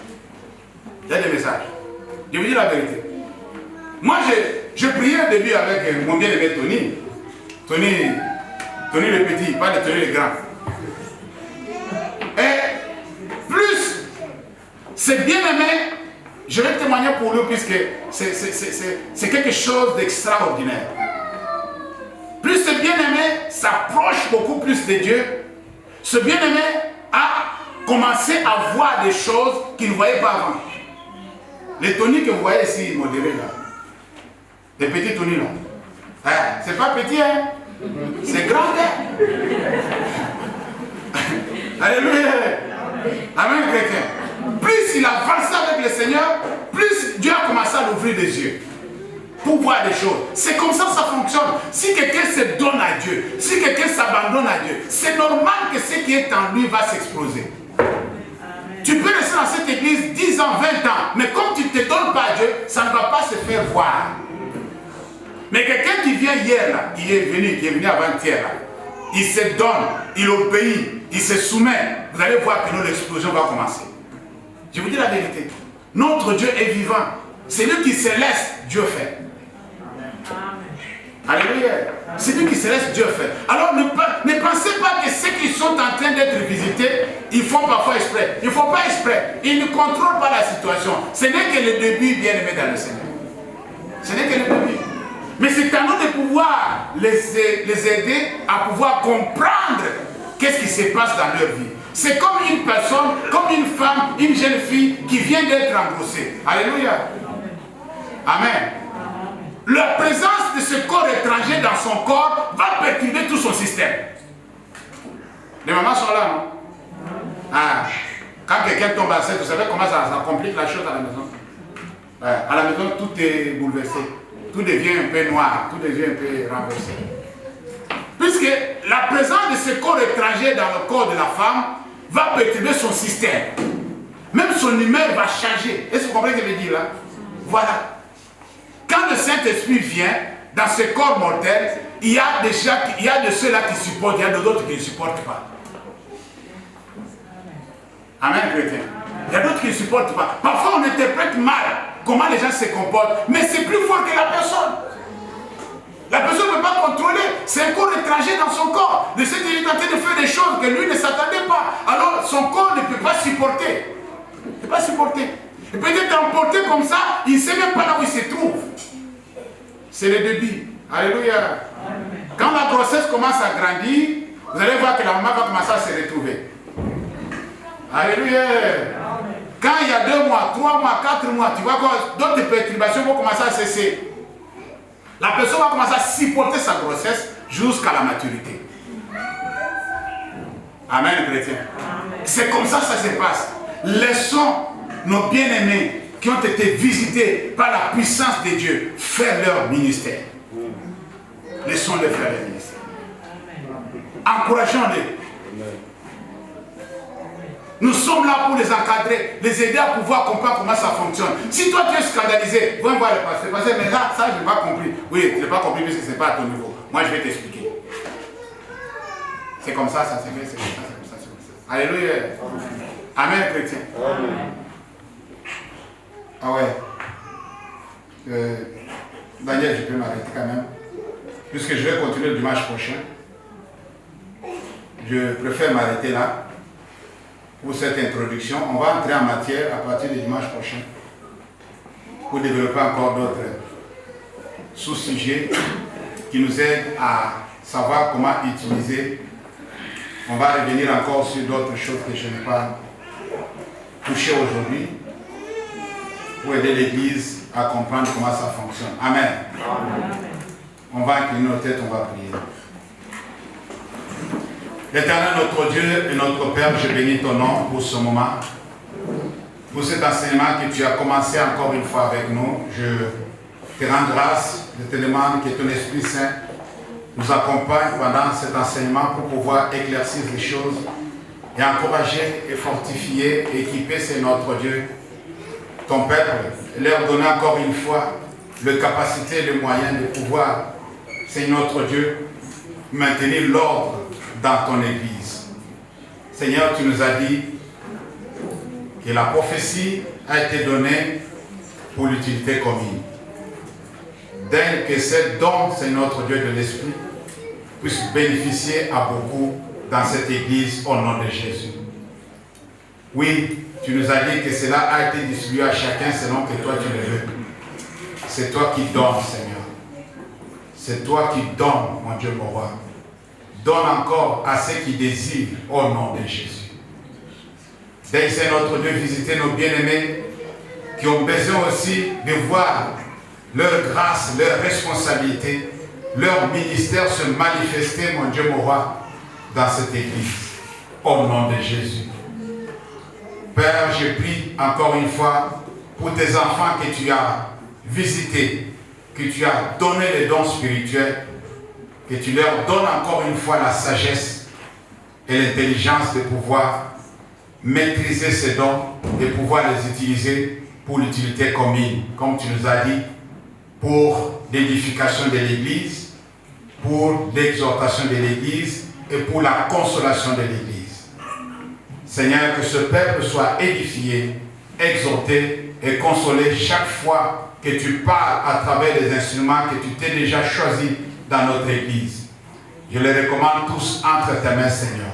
Il y a des messages. Je vous dis la vérité. Moi, je priais au début avec mon bien-aimé Tony. Tony le petit, pas de Tony le grand. Et plus c'est bien aimé, je vais témoigner pour lui puisque c'est quelque chose d'extraordinaire. Plus c'est bien aimé, s'approche beaucoup plus de Dieu. Ce bien aimé a commencé à voir des choses qu'il ne voyait pas avant. Les Tony que vous voyez ici, modérés là, les petits Tony là, c'est pas petit, hein? C'est grand, hein? Alléluia. Amen, chrétien. Plus il avançait avec le Seigneur, plus Dieu a commencé à l'ouvrir les yeux pour voir des choses. C'est comme ça que ça fonctionne. Si quelqu'un se donne à Dieu, si quelqu'un s'abandonne à Dieu, c'est normal que ce qui est en lui va s'exploser. Tu peux rester dans cette église 10 ans, 20 ans, mais comme tu ne te donnes pas à Dieu, ça ne va pas se faire voir. Mais quelqu'un qui vient hier, là, qui est venu avant-hier, il se donne, il obéit, il se soumet. Vous allez voir que l'explosion va commencer. Je vous dis la vérité. Notre Dieu est vivant. C'est lui qui se laisse, Dieu fait. Alléluia. C'est lui qui se laisse, Dieu fait. Alors ne pensez pas que ceux qui sont en train d'être visités, ils font parfois exprès. Ils ne font pas exprès. Ils ne contrôlent pas la situation. Ce n'est que le début bien aimé dans le Seigneur. Ce n'est que le début. Mais c'est à nous de pouvoir les aider à pouvoir comprendre qu'est-ce qui se passe dans leur vie. C'est comme une personne, comme une femme, une jeune fille qui vient d'être engrossée. Alléluia. Amen. La présence de ce corps étranger dans son corps va perturber tout son système. Les mamans sont là, non? Ah. Quand quelqu'un tombe enceinte, vous savez comment ça complique la chose à la maison? À la maison, tout est bouleversé. Tout devient un peu noir, tout devient un peu renversé. Puisque la présence de ce corps étranger dans le corps de la femme va perturber son système. Même son humeur va changer. Est-ce que vous comprenez ce que je veux dire là? Voilà. Quand le Saint-Esprit vient dans ce corps mortel, il y a de ceux-là qui supportent, il y a d'autres qui ne supportent pas. Amen, chrétien. Il y a d'autres qui ne supportent pas. Parfois, on interprète mal comment les gens se comportent, mais c'est plus fort que la personne. La personne ne peut pas contrôler. C'est un corps étranger dans son corps. De ce qu'il est en train de faire des choses que lui ne s'attendait pas. Alors, son corps ne peut pas supporter. Il ne peut pas supporter. Il peut être emporté comme ça, il ne sait même pas là où il se trouve. C'est le début. Alléluia. Quand la grossesse commence à grandir, vous allez voir que la maman va commencer à se retrouver. Alléluia. Quand il y a 2 mois, 3 mois, 4 mois, tu vois que d'autres perturbations vont commencer à cesser. La personne va commencer à supporter sa grossesse jusqu'à la maturité. Amen, chrétien. C'est comme ça que ça se passe. Laissons nos bien-aimés qui ont été visités par la puissance de Dieu faire leur ministère. Laissons-les faire leur ministère. Encourageons-les. Nous sommes là pour les encadrer, les aider à pouvoir comprendre comment ça fonctionne. Si toi tu es scandalisé, viens voir le pasteur. Parce que mais là, ça je n'ai pas compris. Oui, tu n'as pas compris parce que ce n'est pas à ton niveau. Moi je vais t'expliquer. C'est comme ça, ça se fait, c'est comme ça, c'est comme ça, c'est comme ça. Alléluia. Amen, chrétien. Amen. Ah ouais. Daniel, je peux m'arrêter quand même. Puisque je vais continuer le dimanche prochain. Je préfère m'arrêter là. Pour cette introduction, on va entrer en matière à partir du dimanche prochain pour développer encore d'autres sous-sujets qui nous aident à savoir comment utiliser. On va revenir encore sur d'autres choses que je n'ai pas touchées aujourd'hui pour aider l'Église à comprendre comment ça fonctionne. Amen. Amen. On va incliner nos têtes, on va prier. Éternel notre Dieu et notre Père, je bénis ton nom pour ce moment, pour cet enseignement que tu as commencé encore une fois avec nous. Je te rends grâce, je te demande que ton Esprit Saint nous accompagne pendant cet enseignement pour pouvoir éclaircir les choses et encourager et fortifier et équiper, c'est notre Dieu, ton peuple, et leur donner encore une fois la capacité et le moyen de pouvoir, c'est notre Dieu, maintenir l'ordre dans ton Église. Seigneur, tu nous as dit que la prophétie a été donnée pour l'utilité commune. Dès que ce don, c'est notre Dieu de l'Esprit, puisse bénéficier à beaucoup dans cette Église au nom de Jésus. Oui, tu nous as dit que cela a été distribué à chacun selon que toi tu le veux. C'est toi qui donnes, Seigneur. C'est toi qui donnes, mon Dieu, mon roi. Donne encore à ceux qui désirent au nom de Jésus. Dès que c'est notre Dieu, visiter nos bien-aimés qui ont besoin aussi de voir leur grâce, leur responsabilité, leur ministère se manifester, mon Dieu, mon roi, dans cette Église. Au nom de Jésus. Père, je prie encore une fois pour tes enfants que tu as visités, que tu as donné les dons spirituels, que tu leur donnes encore une fois la sagesse et l'intelligence de pouvoir maîtriser ces dons et pouvoir les utiliser pour l'utilité commune, comme tu nous as dit, pour l'édification de l'Église, pour l'exhortation de l'Église et pour la consolation de l'Église. Seigneur, que ce peuple soit édifié, exhorté et consolé chaque fois que tu parles à travers les instruments que tu t'es déjà choisis dans notre Église. Je les recommande tous entre tes mains, Seigneur.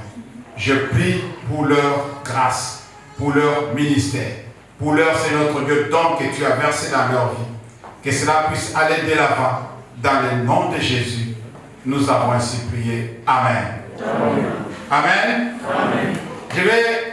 Je prie pour leur grâce, pour leur ministère, pour leur, c'est notre Dieu, don que tu as versé dans leur vie. Que cela puisse aller de l'avant. Dans le nom de Jésus, nous avons ainsi prié. Amen. Amen. Amen. Amen. Je vais